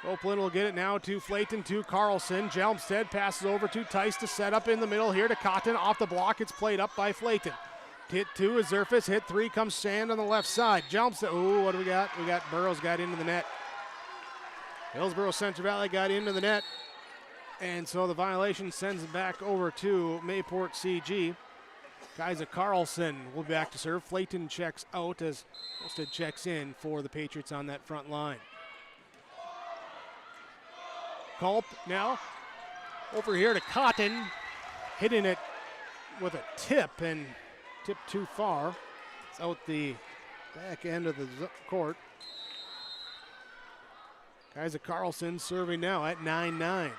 S2: Copeland will get it now to Flayton, to Carlson. Jelmstead passes over to Tice to set up in the middle here to Cotton. Off the block, it's played up by Flayton. Hit two is Zerfus, hit three comes Sand on the left side. Jelmstead, ooh, what do we got? We got Burrows got into the net. Hillsboro Central Valley got into the net. And so the violation sends it back over to MayPort-C-G. Kaiser Carlson will be back to serve. Flayton checks out as Olmsted checks in for the Patriots on that front line. Culp now over here to Cotton, hitting it with a tip and tip too far. It's out the back end of the court. Kaiser Carlson serving now at 9-9.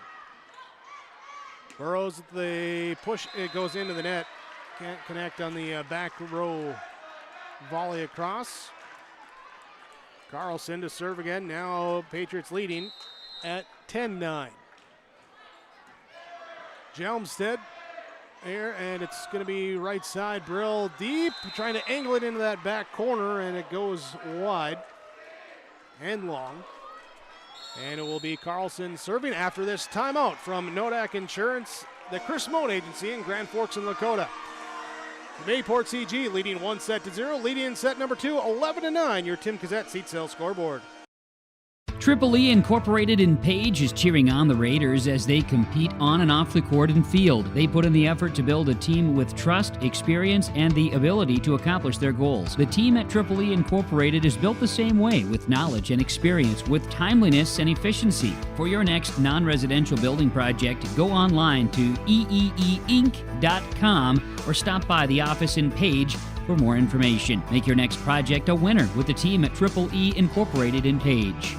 S2: Burrows the push, it goes into the net. Can't connect on the back row volley across. Carlson to serve again. Now Patriots leading at 10-9. Jelmstead here, and it's going to be right side. Brill deep, trying to angle it into that back corner, and it goes wide and long. And it will be Carlson serving after this timeout from Nodak Insurance, the Chris Moan Agency in Grand Forks and Lakota. MayPort-C-G leading 1-0, leading in set number 2, 11-9. Your Tim Cassette seat sale scoreboard.
S20: Triple E Incorporated in Page is cheering on the Raiders as they compete on and off the court and field. They put in the effort to build a team with trust, experience, and the ability to accomplish their goals. The team at Triple E Incorporated is built the same way, with knowledge and experience, with timeliness and efficiency. For your next non-residential building project, go online to eeeinc.com or stop by the office in Page for more information. Make your next project a winner with the team at Triple E Incorporated in Page.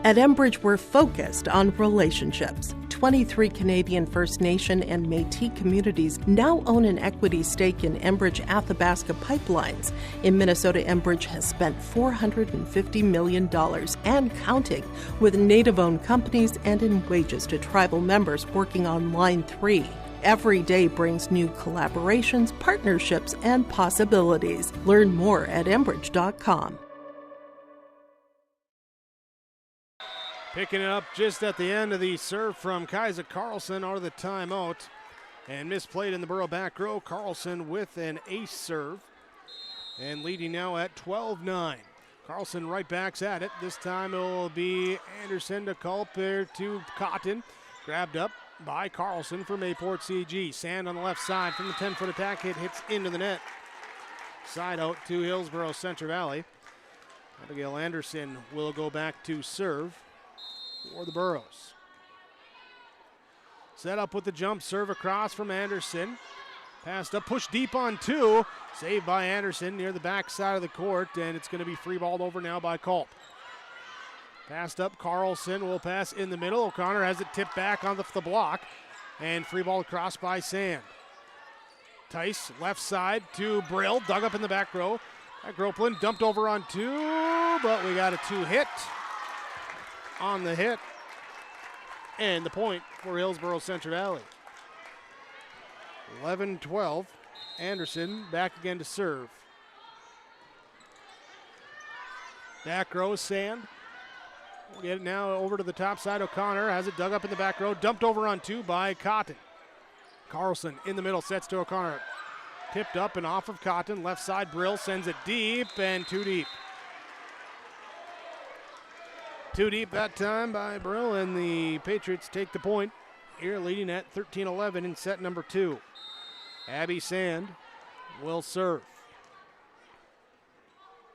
S21: At Enbridge, we're focused on relationships. 23 Canadian First Nation and Métis communities now own an equity stake in Enbridge Athabasca Pipelines. In Minnesota, Enbridge has spent $450 million and counting with Native-owned companies and in wages to tribal members working on Line 3. Every day brings new collaborations, partnerships, and possibilities. Learn more at Enbridge.com.
S2: Picking it up just at the end of the serve from Kaiser Carlson out of the timeout. And misplayed in the Borough back row. Carlson with an ace serve. And leading now at 12-9. Carlson right backs at it. This time it will be Anderson to Culp there to Cotton. Grabbed up by Carlson for MayPort-C-G. Sand on the left side from the 10-foot attack. It hits into the net. Side out to Hillsboro Central Valley. Abigail Anderson will go back to serve for the Burrows. Set up with the jump serve across from Anderson. Passed up, pushed deep on two. Saved by Anderson near the back side of the court, and it's going to be free balled over now by Culp. Passed up, Carlson will pass in the middle. O'Connor has it tipped back on the block, and free ball across by Sand. Tice, left side to Brill, dug up in the back row. Gropeland dumped over on two, but we got a two hit on the hit, and the point for Hillsboro Central Valley. 11-12. Anderson back again to serve. Back row, Sand. We'll get it now over to the top side. O'Connor has it dug up in the back row. Dumped over on 2 by Cotton. Carlson in the middle, sets to O'Connor. Tipped up and off of Cotton. Left side, Brill sends it deep and too deep. Too deep that time by Brill, and the Patriots take the point. Here leading at 13-11 in set number 2. Abby Sand will serve.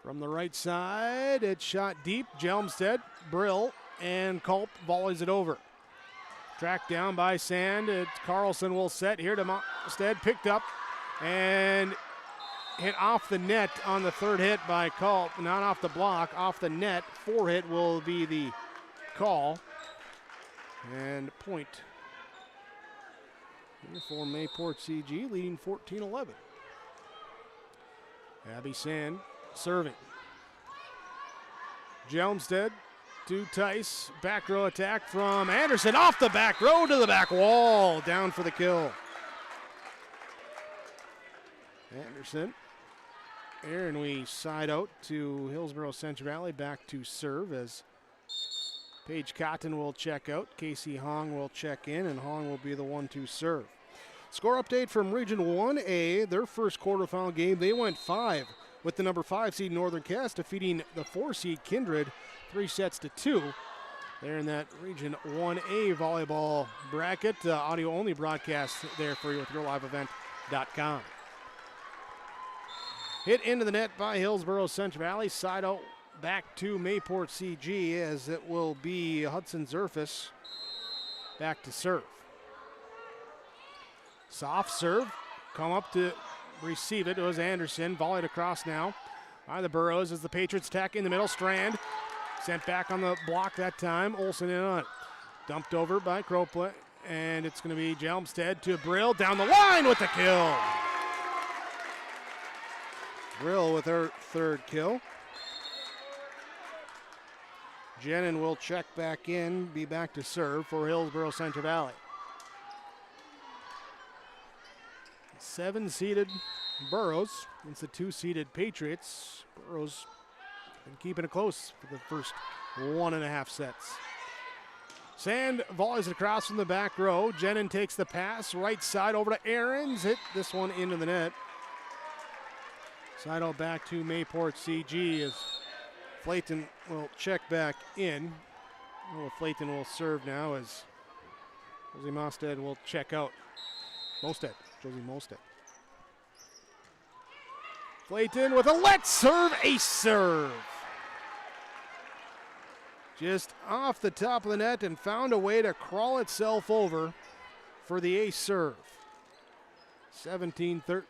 S2: From the right side, it's shot deep. Jelmstead, Brill, and Culp volleys it over. Tracked down by Sand. It's Carlson will set here to Jelmstead. Picked up and hit off the net on the third hit by Culp. Not off the block, off the net. 4 hit will be the call. And point for MayPort-C-G, leading 14-11. Abby Sand serving. Jelmstead to Tice. Back row attack from Anderson. Off the back row to the back wall. Down for the kill. Anderson. Here, and we side out to Hillsboro Central Valley. Back to serve as Paige Cotton will check out. Casey Hong will check in, and Hong will be the one to serve. Score update from Region 1A. Their first quarterfinal game, they went 5 with the number 5 seed Northern Cass defeating the 4 seed Kindred 3-2. They're in that Region 1A volleyball bracket. Audio only broadcast there for you with YourLiveEvent.com. Hit into the net by Hillsboro Central Valley. Side out back to MayPort-C-G as it will be Hudson Zerfus back to serve. Soft serve, come up to receive it. It was Anderson, volleyed across now by the Burrows as the Patriots attack in the middle. Strand sent back on the block that time. Olsen in on it. Dumped over by Kropla, and it's going to be Jelmstead to Brill down the line with the kill. Brill with her 3rd kill. Jenin will check back in, be back to serve for Hillsboro Central Valley. 7-seeded Burrows against the 2-seeded Patriots. Burrows been keeping it close for the first 1.5 sets. Sand volleys it across from the back row. Jenin takes the pass, right side over to Aarons. Hit this one into the net. Side out back to MayPort-C-G as Flayton will check back in. Flayton will serve now as Josie Mosted will check out. Josie Mosted. Flayton with a let's serve, ace serve. Just off the top of the net and found a way to crawl itself over for the ace serve. 17-13.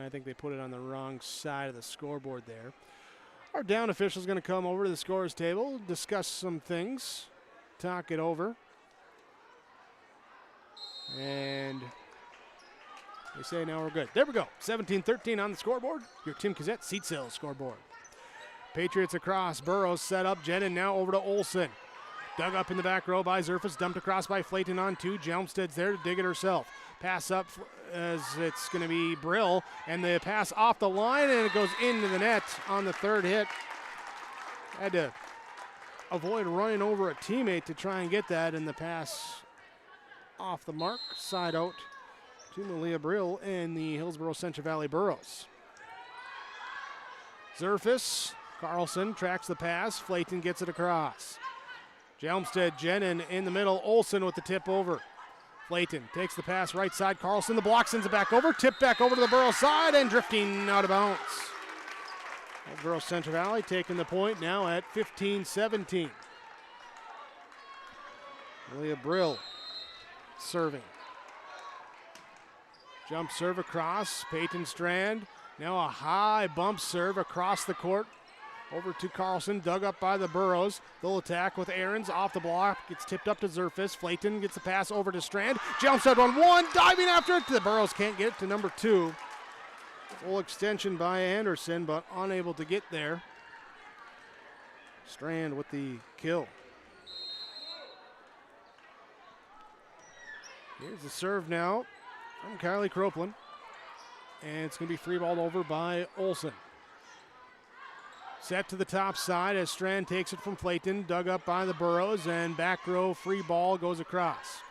S2: I think they put it on the wrong side of the scoreboard there. Our down official is going to come over to the scorer's table, discuss some things, talk it over. And they say now we're good. There we go. 17-13 on the scoreboard. Your Tim Kazette seat sales scoreboard. Patriots across. Burrows set up. Jenin now over to Olsen. Dug up in the back row by Zerfus. Dumped across by Flayton on 2. Jelmsted's there to dig it herself. Pass up as it's going to be Brill. And the pass off the line, and it goes into the net on the 3rd hit. Had to avoid running over a teammate to try and get that, and the pass off the mark. Side out to Malia Brill and the Hillsboro Central Valley Burrows. Zerfus, Carlson tracks the pass. Flayton gets it across. Jelmsted, Jenin in the middle. Olsen with the tip over. Flayton takes the pass right side. Carlson, the block, sends it back over. Tip back over to the Burrows side and drifting out of bounds. Hillsboro Central Valley taking the point now at 15-17. Malia Brill serving. Jump serve across. Peyton Strand. Now a high bump serve across the court. Over to Carlson, dug up by the Burrows. They'll attack with Aarons off the block. Gets tipped up to Zerfus. Flayton gets the pass over to Strand. Jumps out on 1, diving after it. The Burrows can't get it to number 2. Full extension by Anderson, but unable to get there. Strand with the kill. Here's the serve now from Kylie Croplin. and it's going to be free balled over by Olsen. Set to the top side as Strand takes it from Flayton, dug up by the Burrows, and back row free ball goes across.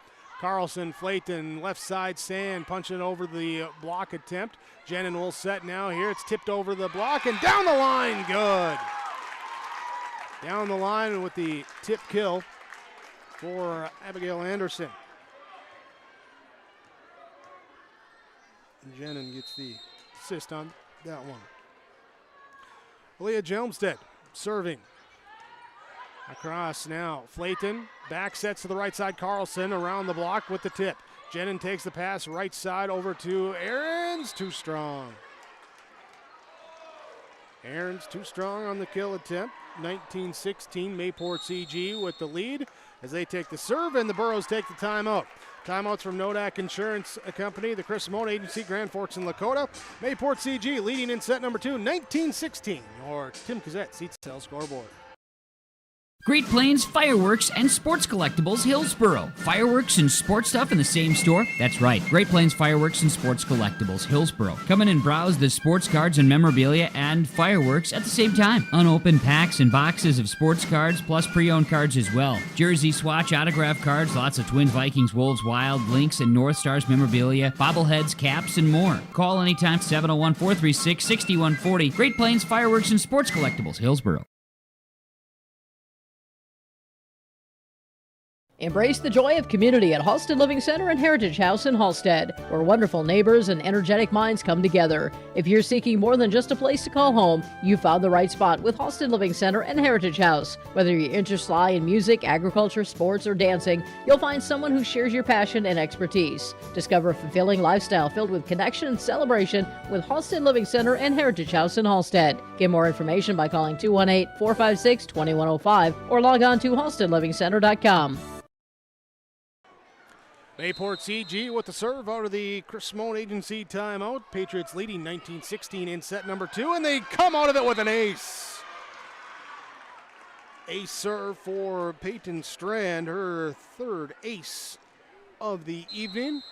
S2: Carlson, Flayton, left side, Sand punching it over the block attempt. Jenin will set now here. It's tipped over the block and down the line. Good. Down the line with the tip kill for Abigail Anderson. And Jenin gets the assist on that one. Leah Jelmstead serving. Across now, Flayton, back sets to the right side, Carlson around the block with the tip. Jenin takes the pass right side over to Aarons, too strong. Aarons too strong on the kill attempt. 19-16, Mayport-C-G with the lead as they take the serve and the Burrows take the timeout. Timeouts from Nodak Insurance Company, the Chris Simone Agency, Grand Forks and Lakota. Mayport-C-G leading in set number 2, 19-16. Your Tim Cassette Seat Cell scoreboard.
S20: Great Plains Fireworks and Sports Collectibles, Hillsboro. Fireworks and sports stuff in the same store? That's right. Great Plains Fireworks and Sports Collectibles, Hillsboro. Come in and browse the sports cards and memorabilia and fireworks at the same time. Unopened packs and boxes of sports cards, plus pre-owned cards as well. Jersey swatch, autograph cards, lots of Twins, Vikings, Wolves, Wild, Lynx, and North Stars memorabilia, bobbleheads, caps, and more. Call anytime, 701-436-6140. Great Plains Fireworks and Sports Collectibles, Hillsboro.
S10: Embrace the joy of community at Halsted Living Center and Heritage House in Halsted, where wonderful neighbors and energetic minds come together. If you're seeking more than just a place to call home, you found the right spot with Halsted Living Center and Heritage House. Whether your interests lie in music, agriculture, sports, or dancing, you'll find someone who shares your passion and expertise. Discover a fulfilling lifestyle filled with connection and celebration with Halsted Living Center and Heritage House in Halsted. Get more information by calling 218-456-2105 or log on to halstedlivingcenter.com.
S2: Mayport-C-G with the serve out of the Chris Simone Agency timeout. Patriots leading 19-16 in set number 2, and they come out of it with an ace. Ace serve for Peyton Strand, her third ace of the evening.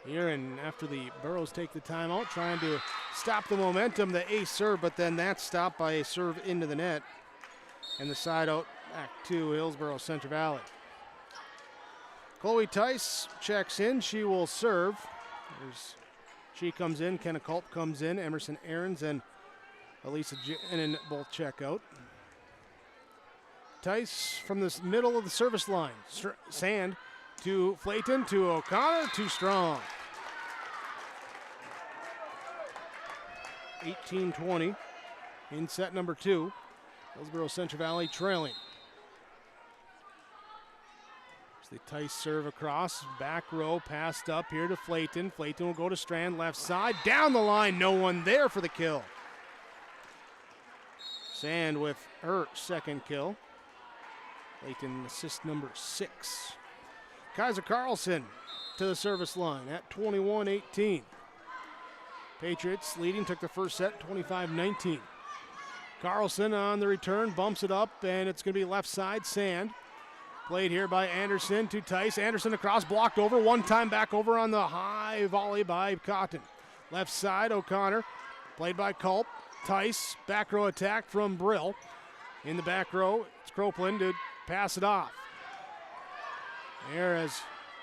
S2: Here, and after the Burrows take the timeout, trying to stop the momentum, the ace serve, but then that's stopped by a serve into the net. And the side out back to Hillsboro Central Valley. Chloe Tice checks in. She will serve. She comes in. Kenna Culp comes in. Emerson Aarons and Elisa Jenin both check out. Tice from the middle of the service line. Sand to Flayton to O'Connor. Too strong. 18-20 in set number 2. Hillsboro Central Valley trailing. The Tice serve across, back row, passed up here to Flayton. Flayton will go to Strand, left side, down the line, no one there for the kill. Sand with her second kill. Flayton assist number 6. Kaiser Carlson to the service line at 21-18. Patriots leading, took the first set, 25-19. Carlson on the return, bumps it up, and it's going to be left side, Sand. Played here by Anderson to Tice. Anderson across, blocked over. One time back over on the high volley by Cotton. Left side, O'Connor. Played by Culp. Tice, back row attack from Brill. In the back row, it's Croplin to pass it off. There as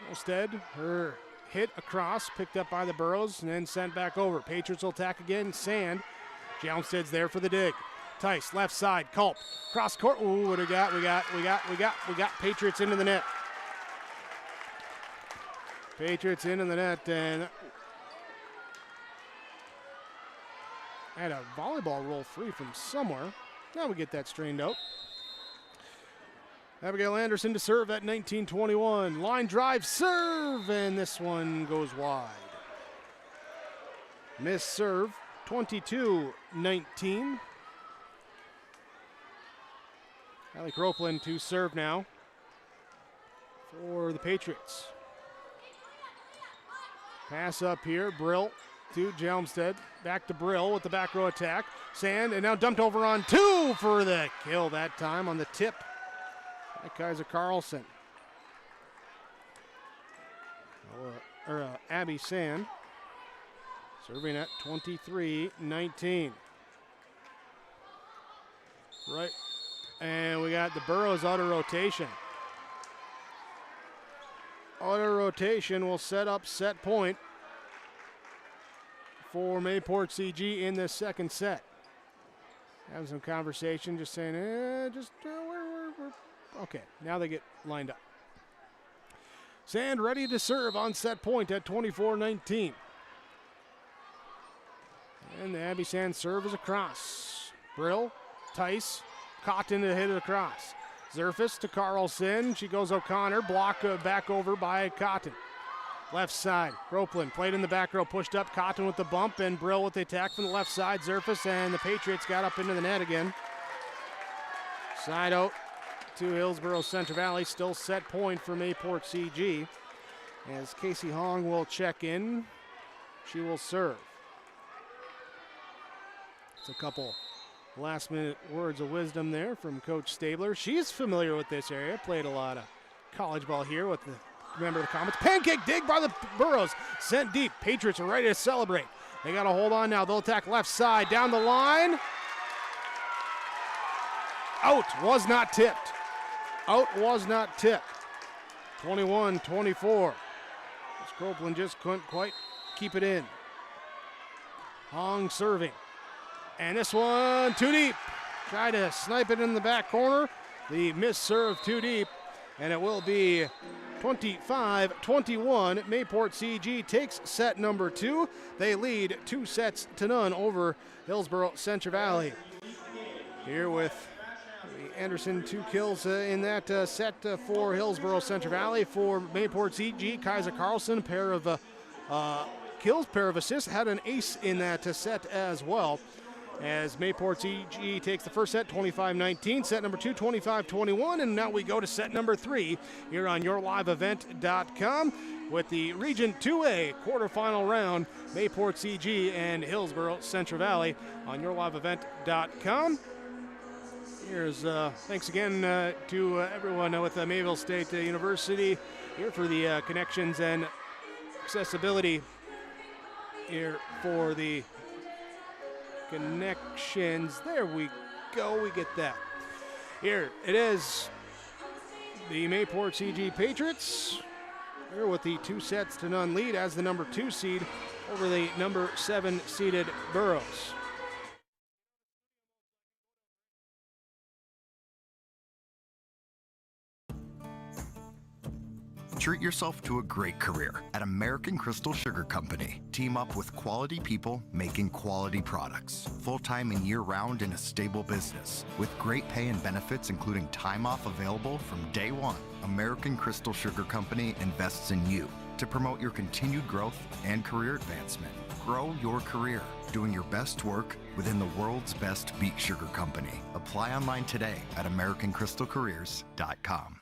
S2: Olstead, her hit across, picked up by the Burrows, and then sent back over. Patriots will attack again. Sand. Jelmsted's there for the dig. Tice, left side, Culp, cross court. Ooh, what do we got? We got Patriots into the net. Patriots into the net, and had a volleyball roll free from somewhere. Now we get that straightened out. Abigail Anderson to serve at 19-21. Line drive, serve, and this one goes wide. Miss serve, 22-19. Allie Croplin to serve now for the Patriots. Pass up here, Brill to Jelmstead. Back to Brill with the back row attack. Sand, and now dumped over on 2 for the kill that time on the tip by Kaiser Carlson. Abby Sand. Serving at 23-19. Right. And we got the Burrows out of rotation. Out of rotation will set up set point for MayPort-C-G in the second set. Having some conversation, just saying, we're okay. Now they get lined up. Sand ready to serve on set point at 24-19. And the Abby Sand serve is across. Brill, Tice, Cotton to hit it across. Zerfus to Carlson. She goes O'Connor. Block back over by Cotton. Left side. Gropeland played in the back row. Pushed up. Cotton with the bump. And Brill with the attack from the left side. Zerfus and the Patriots got up into the net again. Side out to Hillsboro Central Valley. Still set point for MayPort-C-G. As Casey Hong will check in. She will serve. It's a couple last minute words of wisdom there from Coach Stabler. She's familiar with this area, played a lot of college ball here with the member of the Comets. Pancake dig by the Burrows, sent deep. Patriots are ready to celebrate. They got to hold on now. They'll attack left side, down the line. Out, was not tipped. Out was not tipped. 21-24. Copeland just couldn't quite keep it in. Hong serving. And this one too deep. Try to snipe it in the back corner. The miss serve too deep. And it will be 25-21. MayPort-C-G takes set number 2. They lead 2-0 over Hillsboro Central Valley. Here with Anderson, 2 kills in that set for Hillsboro Central Valley. For MayPort-C-G, Kaiser Carlson, pair of kills, pair of assists, had an ace in that set as well. As MayPort-C-G takes the first set, 25-19. Set number 2, 25-21. And now we go to set number 3 here on YourLiveEvent.com with the Region 2A quarterfinal round, MayPort-C-G and Hillsboro Central Valley on YourLiveEvent.com. Here's thanks again to everyone with Mayville State University here for the connections and accessibility here for the connections. There we go. We get that. Here it is. The MayPort-C-G Patriots here with the 2-0 lead as the number 2 seed over the number 7 seeded Burrows.
S1: Treat yourself to a great career at American Crystal Sugar Company. Team up with quality people making quality products. Full-time and year-round in a stable business. With great pay and benefits including time off available from day one. American Crystal Sugar Company invests in you to promote your continued growth and career advancement. Grow your career doing your best work within the world's best beet sugar company. Apply online today at AmericanCrystalCareers.com.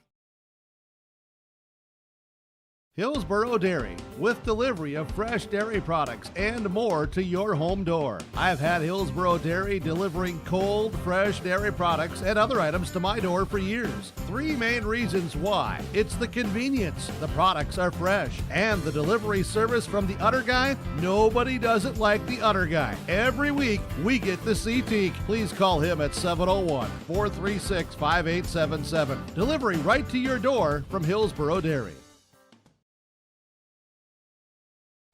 S22: Hillsboro Dairy, with delivery of fresh dairy products and more to your home door. I've had Hillsboro Dairy delivering cold, fresh dairy products and other items to my door for years. 3 main reasons why. It's the convenience, the products are fresh, and the delivery service from the Udder Guy. Nobody does it like the Udder Guy. Every week, we get to see Teak. Please call him at 701-436-5877. Delivery right to your door from Hillsboro Dairy.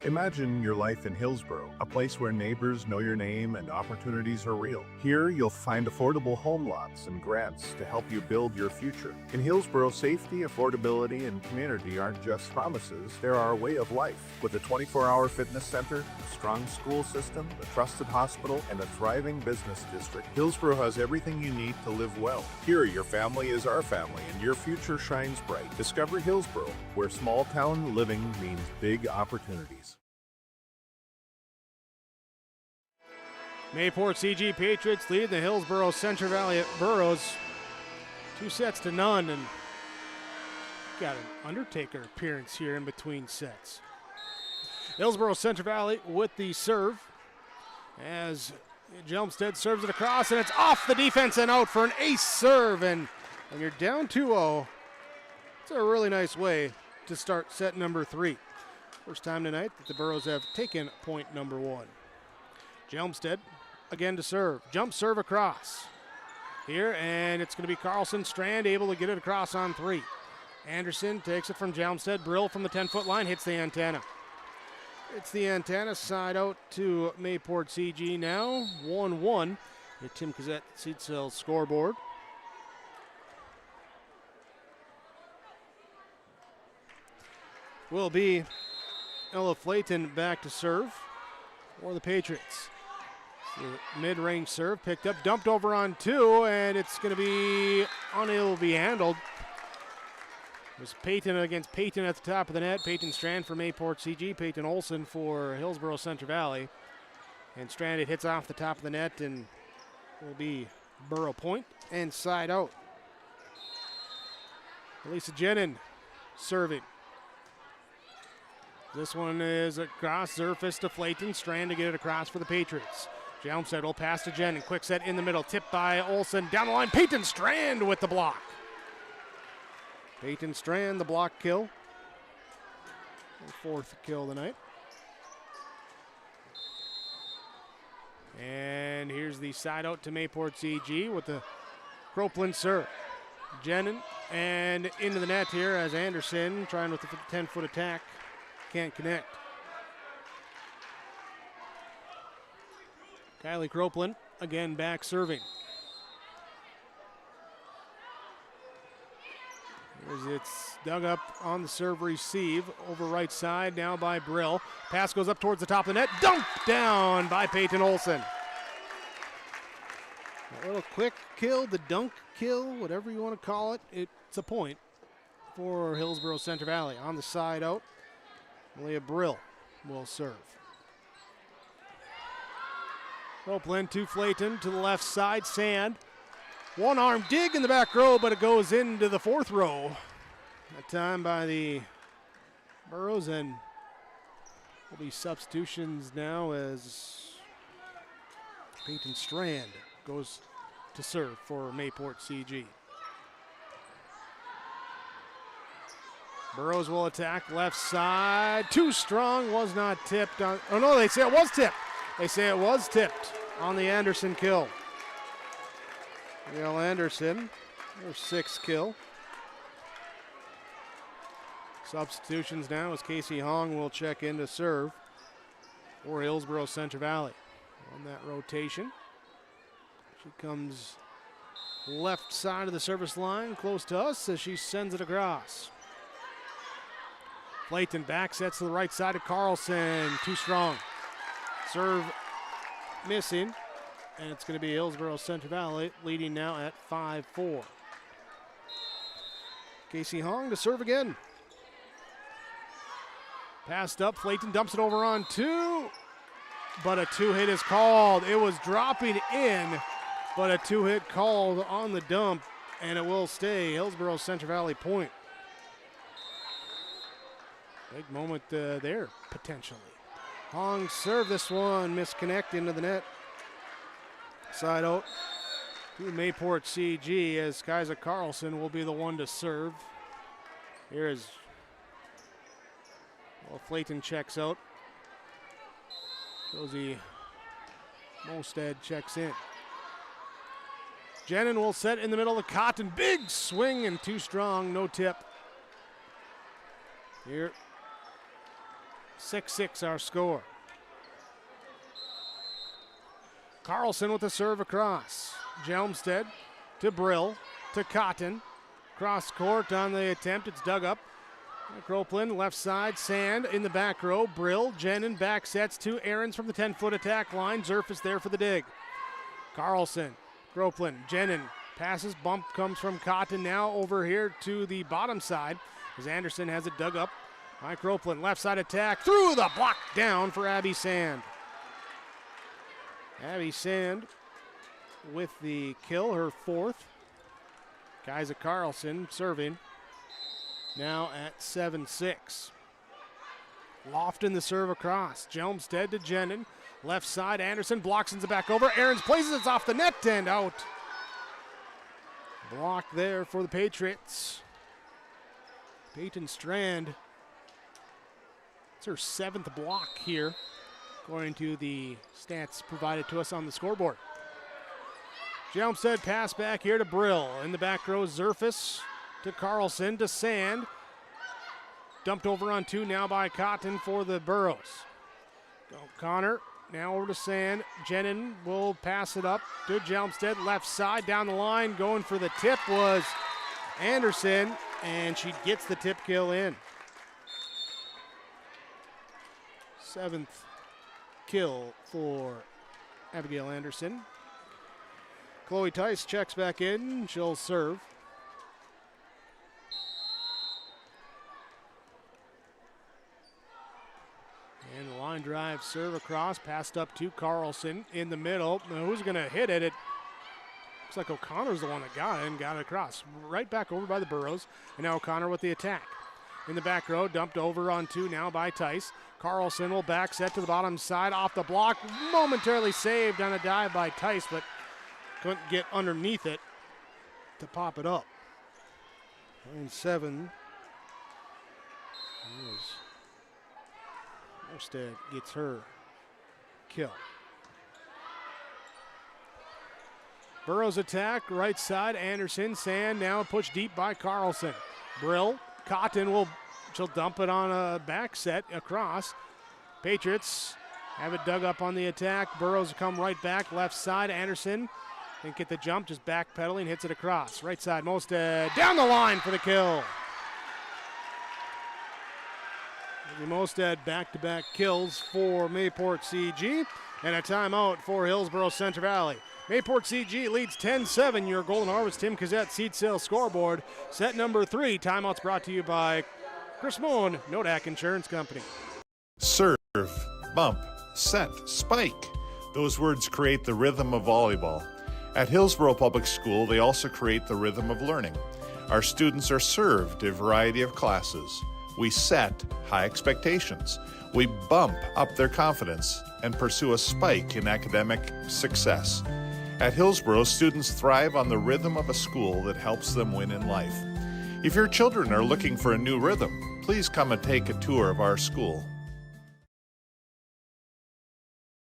S23: Imagine your life in Hillsboro, a place where neighbors know your name and opportunities are real. Here, you'll find affordable home lots and grants to help you build your future. In Hillsboro, safety, affordability, and community aren't just promises, they're our way of life. With a 24-hour fitness center, a strong school system, a trusted hospital, and a thriving business district, Hillsboro has everything you need to live well. Here, your family is our family, and your future shines bright. Discover Hillsboro, where small-town living means big opportunities.
S2: MayPort-C-G Patriots lead the Hillsboro Central Valley Burrows 2-0, and got an Undertaker appearance here in between sets. Hillsboro Central Valley with the serve as Jelmstead serves it across, and it's off the defense and out for an ace serve, and when you're down 2-0, it's a really nice way to start set number 3. First time tonight that the Burros have taken point number 1. Jelmstead again to serve. Jump serve across here, and it's going to be Carlson. Strand able to get it across on 3. Anderson takes it from Jelmstead. Brill from the 10-foot line hits the antenna. It's the antenna side out to MayPort-C-G now. 1-1. Your Tim Cassette Seedsell scoreboard. Will be Ella Flayton back to serve for the Patriots. The mid-range serve picked up, dumped over on 2, and it's going to be unable to be handled. It was Peyton against Peyton at the top of the net. Peyton Strand for MayPort-C-G. Peyton Olson for Hillsboro Central Valley. And Strand, it hits off the top of the net and will be Burro point and side out. Elisa Jenin serving. This one is across surface to Flayton. Strand to get it across for the Patriots. Jelmstead will pass to Jenin. Quick set in the middle. Tipped by Olson. Down the line. Peyton Strand with the block. Peyton Strand, the block kill. The 4th kill of the night. And here's the side out to MayPort-C-G with the Copeland serve. Jenin and into the net here as Anderson trying with the 10-foot attack. Can't connect. Kylie Copeland again back serving. It's dug up on the serve receive over right side now by Brill. Pass goes up towards the top of the net. Dumped down by Peyton Olson. A little quick kill, the dunk kill, whatever you want to call it. It's a point for Hillsboro Central Valley. On the side out, Leah Brill will serve. Copeland to Flayton to the left side. Sand. One arm dig in the back row, but it goes into the 4th row. That time by the Burros, and will be substitutions now as Peyton Strand goes to serve for MayPort-C-G. Burros will attack left side. Too strong, was not tipped on. Oh no, they say it was tipped. They say it was tipped on the Anderson kill. Gail Anderson, her 6th kill. Substitutions now as Casey Hong will check in to serve for Hillsboro Central Valley. On that rotation, she comes left side of the service line, close to us as she sends it across. Flayton back sets to the right side of Carlson, too strong. Serve missing. And it's going to be Hillsboro Central Valley leading now at 5-4. Casey Hong to serve again. Passed up, Flayton dumps it over on 2. But a 2-hit is called. It was dropping in, but a 2-hit called on the dump, and it will stay Hillsboro Central Valley point. Big moment there, potentially. Hong served this one, misconnect into the net. Side out to MayPort-C-G as Kaiser Carlson will be the one to serve. Here is, well, Flayton checks out. Josie Mostad checks in. Jenin will set in the middle of Cotton. Big swing and too strong, no tip. Here, 6-6 our score. Carlson with the serve across. Jelmstead to Brill to Cotton. Cross court on the attempt. It's dug up. Copeland left side. Sand in the back row. Brill. Jenin back sets to Aarons from the 10-foot attack line. Zerf is there for the dig. Carlson. Copeland. Jenin passes. Bump comes from Cotton now over here to the bottom side as Anderson has it dug up by Copeland. Left side attack through the block down for Abby Sand. Abby Sand with the kill, her 4th. Kaiser Carlson serving now at 7-6. Lofton the serve across. Jelmstead to Jenin. Left side, Anderson blocks it back over. Aarons places it off the net and out. Block there for the Patriots. Peyton Strand. It's her 7th block here, according to the stats provided to us on the scoreboard. Jalmstead pass back here to Brill. In the back row, Zerfus to Carlson to Sand. Dumped over on 2 now by Cotton for the Burros. Connor now over to Sand. Jenin will pass it up to Jalmstead. Left side down the line. Going for the tip was Anderson, and she gets the tip kill in. 7th kill for Abigail Anderson. Chloe Tice checks back in. She'll serve. And the line drive serve across, passed up to Carlson in the middle. Now who's going to hit it? It looks like O'Connor's the one that got it and got it across. Right back over by the Burros. And now O'Connor with the attack. In the back row, dumped over on 2 now by Tice. Carlson will back set to the bottom side off the block. Momentarily saved on a dive by Tice, but couldn't get underneath it to pop it up. 9-7. Ostead gets her kill. Burrows attack, right side, Anderson, Sand now pushed deep by Carlson. Brill, Cotton she'll dump it on a back set across. Patriots have it dug up on the attack. Burrows come right back, left side, Anderson didn't get the jump, just backpedaling, hits it across. Right side, Mostad down the line for the kill. Mostad back-to-back kills for MayPort-C-G, and a timeout for Hillsboro Central Valley. MayPort-C-G leads 10-7. Your Golden Harvest Tim Cassette seed sale scoreboard. Set number 3. Timeouts brought to you by Chris Moen, Nodak Insurance Company.
S23: Serve, bump, set, spike. Those words create the rhythm of volleyball. At Hillsboro Public School, they also create the rhythm of learning. Our students are served a variety of classes. We set high expectations. We bump up their confidence and pursue a spike in academic success. At Hillsboro, students thrive on the rhythm of a school that helps them win in life. If your children are looking for a new rhythm, please come and take a tour of our school.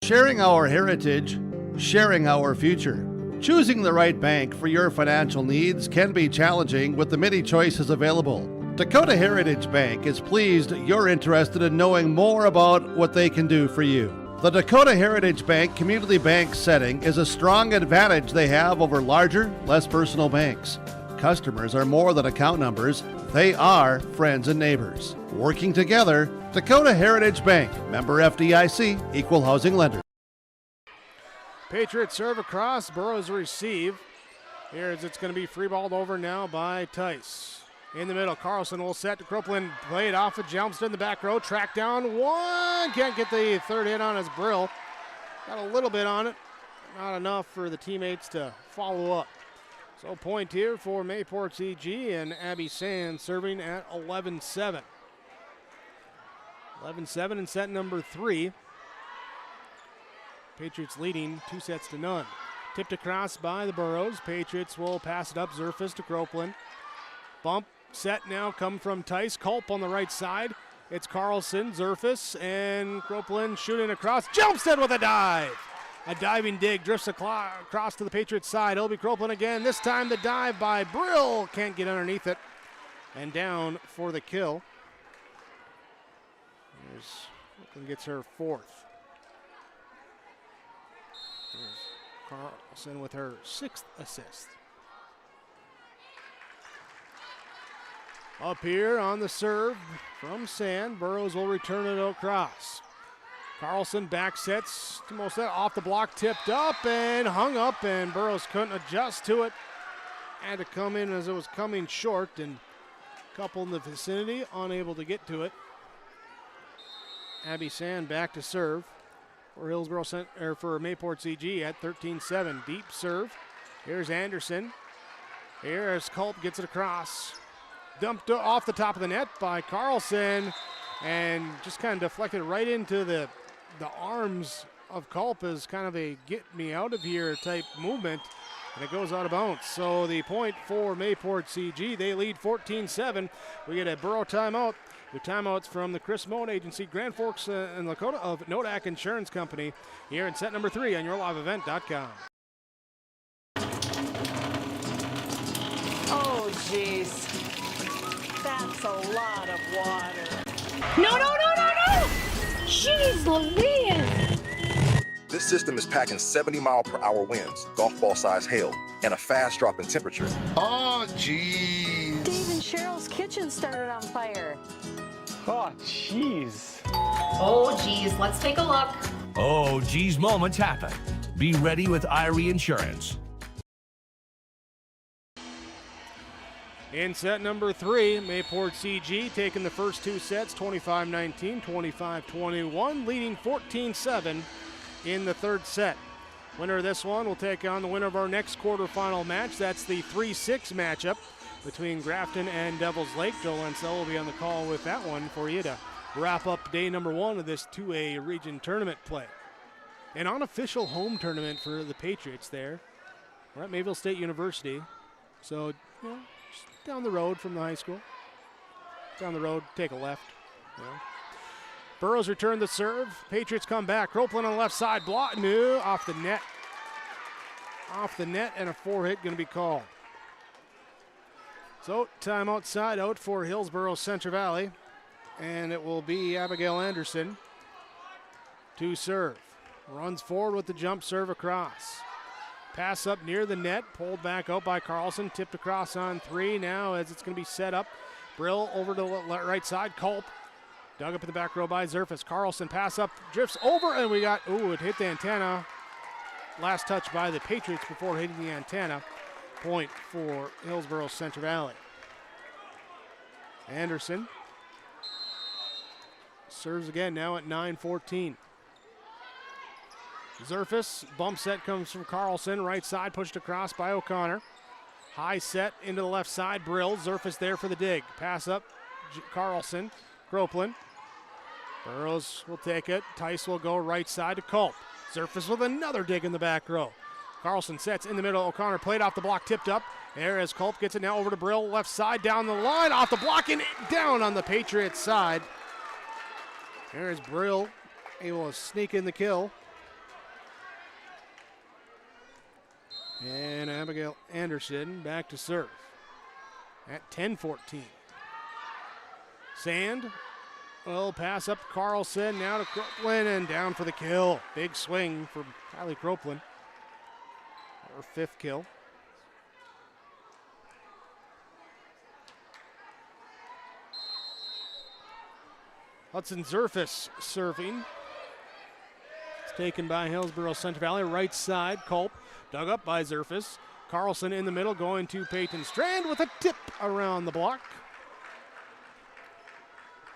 S22: Sharing our heritage, sharing our future. Choosing the right bank for your financial needs can be challenging with the many choices available. Dakota Heritage Bank is pleased you're interested in knowing more about what they can do for you. The Dakota Heritage Bank community bank setting is a strong advantage they have over larger, less personal banks. Customers are more than account numbers, they are friends and neighbors. Working together, Dakota Heritage Bank, member FDIC, equal housing lender.
S2: Patriots serve across, Burrows receive. Here's it's going to be free balled over now by Tice. In the middle, Carlson will set to Croplin. Played off of Jalmstead in the back row. Track down one. Can't get the third hit on his Brill. Got a little bit on it. Not enough for the teammates to follow up. So point here for MayPort-C-G and Abby Sand serving at 11-7. 11-7 in set number 3. Patriots leading 2-0. Tipped across by the Burros. Patriots will pass it up. Zerfus to Croplin. Bump. Set now come from Tice. Culp on the right side. It's Carlson, Zerfus, and Croplin shooting across. Jalmstead with a dive. A diving dig drifts across to the Patriots side. It'll be Croplin again. This time the dive by Brill. Can't get underneath it. And down for the kill. Croplin gets her 4th. There's Carlson with her 6th assist. Up here on the serve from Sand. Burrows will return it across. Carlson back sets to Mostad off the block, tipped up and hung up, and Burrows couldn't adjust to it. Had to come in as it was coming short, and a couple in the vicinity unable to get to it. Abby Sand back to serve for Hillsboro for MayPort-C-G at 13-7. Deep serve. Here's Anderson. Here's Culp gets it across. Dumped off the top of the net by Carlson and just kind of deflected right into the arms of Culp as kind of a get me out of here type movement, and it goes out of bounds. So the point for MayPort-C-G, they lead 14-7. We get a Burrow timeout. Your timeouts from the Chris Moen Agency, Grand Forks and Lakota of Nodak Insurance Company here in set number 3 on yourliveevent.com.
S4: Oh, jeez. That's a lot of water.
S5: No, no, no, no, no! Jeez Louise!
S7: This system is packing 70-mile-per-hour winds, golf ball size hail, and a fast drop in temperature.
S5: Oh, jeez.
S4: Dave and Cheryl's kitchen started on fire.
S5: Oh, jeez.
S24: Oh, geez, let's take a look.
S25: Oh, geez, moments happen. Be ready with Irie Insurance.
S2: In set number 3, MayPort-C-G taking the first 2 sets, 25-19, 25-21, leading 14-7 in the third set. Winner of this one will take on the winner of our next quarterfinal match. That's the 3-6 matchup between Grafton and Devils Lake. Joel Ansell will be on the call with that one for you to wrap up day number 1 of this 2A region tournament play. An unofficial home tournament for the Patriots there. We're at Mayville State University, so you know, just down the road from the high school. Down the road, take a left. You know. Burrows return the serve. Patriots come back. Copeland on the left side. Block. No, off the net. Off the net, and a forehit going to be called. So, timeout side out for Hillsboro Central Valley. And it will be Abigail Anderson to serve. Runs forward with the jump serve across. Pass up near the net. Pulled back out by Carlson. Tipped across on 3 now as it's going to be set up. Brill over to the right side. Culp. Dug up in the back row by Zerfus. Carlson pass up, drifts over, and we got, it hit the antenna. Last touch by the Patriots before hitting the antenna. Point for Hillsboro Central Valley. Anderson serves again now at 9-14. Zerfus, bump set comes from Carlson. Right side pushed across by O'Connor. High set into the left side. Brill, Zerfus there for the dig. Pass up, Carlson, Copeland. Burrows will take it. Tice will go right side to Culp. Zerfus with another dig in the back row. Carlson sets in the middle. O'Connor played off the block, tipped up. There as Culp gets it now over to Brill. Left side down the line. Off the block and down on the Patriots side. There's Brill able to sneak in the kill. And Abigail Anderson back to serve at 10-14. Sand will pass up Carlson, now to Copeland, and down for the kill. Big swing for Kylie Copeland. Her 5th kill. Hudson Zerfus serving. It's taken by Hillsboro Central Valley. Right side, Culp. Dug up by Zerfus. Carlson in the middle going to Peyton Strand with a tip around the block.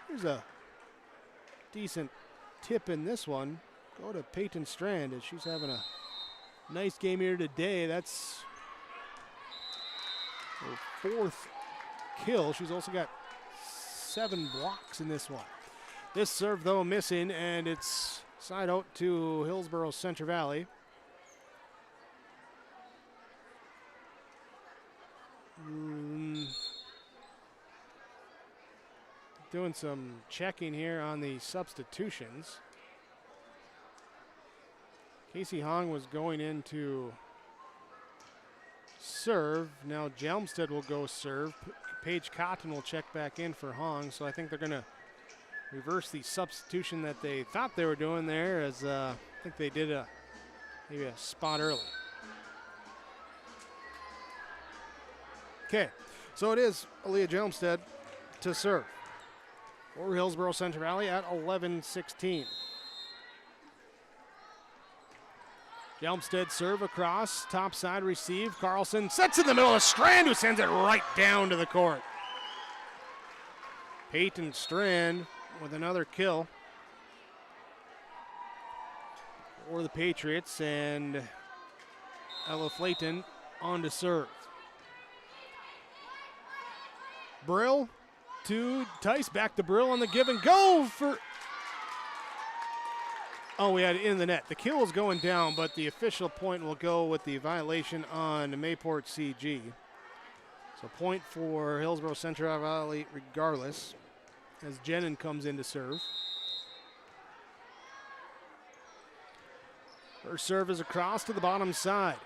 S2: Here's a decent tip in this one. Go to Peyton Strand as she's having a nice game here today. That's her 4th kill. She's also got 7 blocks in this one. This serve, though, missing, and it's side out to Hillsboro Central Valley. Doing some checking here on the substitutions. Casey Hong was going in to serve. Now Jelmstead will go serve. Paige Cotton will check back in for Hong. So I think they're going to reverse the substitution that they thought they were doing there, as I think they did maybe a spot early. Okay, so it is Aaliyah Jelmstead to serve for Hillsboro Central Valley at 11-16. Jelmstead serve across, top side receive. Carlson sets in the middle of Strand, who sends it right down to the court. Peyton Strand with another kill for the Patriots, and Ella Flayton on to serve. Brill to Tice, back to Brill on the give and go for, we had it in the net. The kill is going down, but the official point will go with the violation on MayPort-C-G. So point for Hillsboro Central Valley regardless. as Jenin comes in to serve. Her serve is across to the bottom side.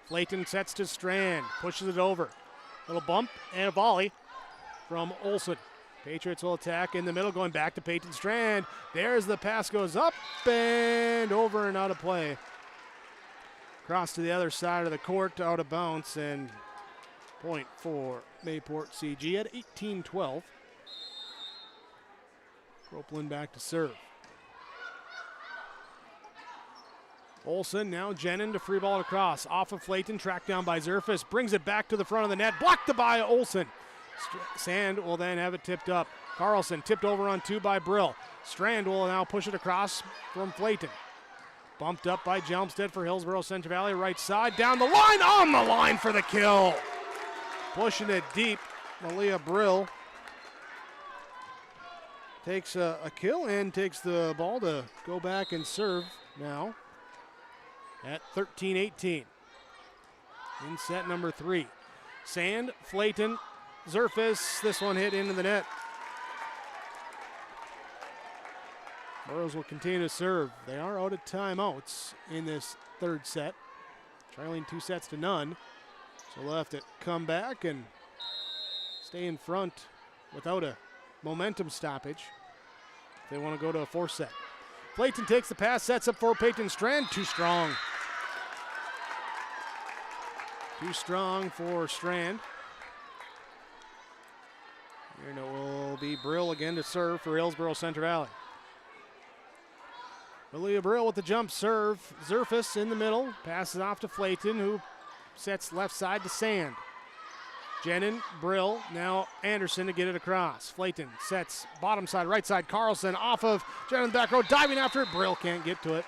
S2: Flayton sets to Strand, pushes it over. Little bump and a volley from Olsen. Patriots will attack in the middle, going back to Peyton Strand. There's the pass, goes up and over and out of play. Cross to the other side of the court, out of bounds, and point for MayPort-C-G at 18-12. Copeland back to serve. Olsen, now Jenin to free ball it across. Off of Flayton, tracked down by Zerfus. Brings it back to the front of the net. Blocked by Olsen. Sand will then have it tipped up. Carlson tipped over on 2 by Brill. Strand will now push it across from Flayton. Bumped up by Jelmstead for Hillsboro Central Valley. Right side, down the line, on the line for the kill. Pushing it deep, Malia Brill takes a kill and takes the ball to go back and serve now at 13-18 in set number 3. Sand, Flayton, Zerfus, this one hit into the net. Burrows will continue to serve. They are out of timeouts in this third set, trailing 2-0. So they'll have to come back and stay in front without a momentum stoppage if they want to go to a 4th set. Flayton takes the pass, sets up for Peyton Strand. Too strong. Too strong for Strand. And it will be Brill again to serve for Hillsboro Central Valley. Malia Brill with the jump serve. Zerfus in the middle. Passes off to Flayton, who sets left side to Sand. Jenin, Brill, now Anderson to get it across. Flayton sets bottom side, right side. Carlson off of Jenin back row, diving after it. Brill can't get to it.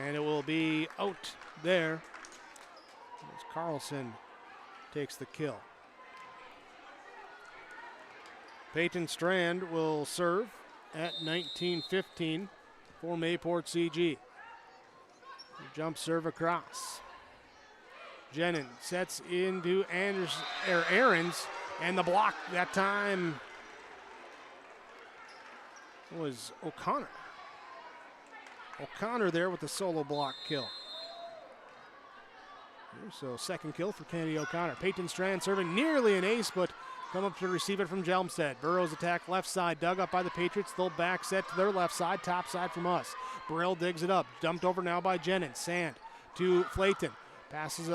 S2: And it will be out there as Carlson takes the kill. Peyton Strand will serve at 19-15 for MayPort-C-G. Jump serve across. Jenin sets into Aarons, and the block that time was O'Connor. O'Connor there with the solo block kill. So second kill for Kennedy O'Connor. Peyton Strand serving nearly an ace, but come up to receive it from Jelmstead. Burrows attack left side, dug up by the Patriots. They'll back set to their left side, top side from us. Burrell digs it up, dumped over now by Jenin. Sand to Flayton, passes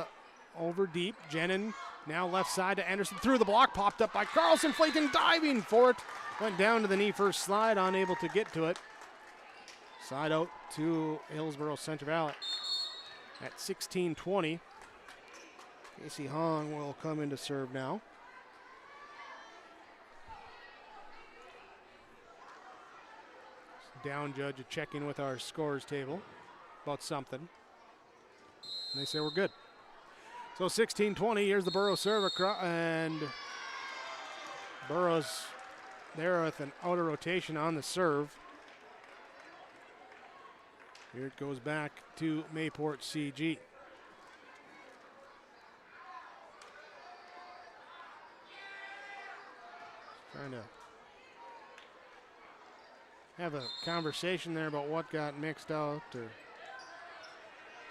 S2: over deep. Jenin now left side to Anderson, through the block, popped up by Carlson. Flayton diving for it, went down to the knee first slide, unable to get to it. Side out to Hillsboro Central Valley at 16-20. Casey Hong will come in to serve now. Down judge checking with our scores table about something. And they say we're good. So 16-20, here's the Burrows serve across, and Burrows there with an outer rotation on the serve. Here it goes back to MayPort-C-G. Trying to have a conversation there about what got mixed out.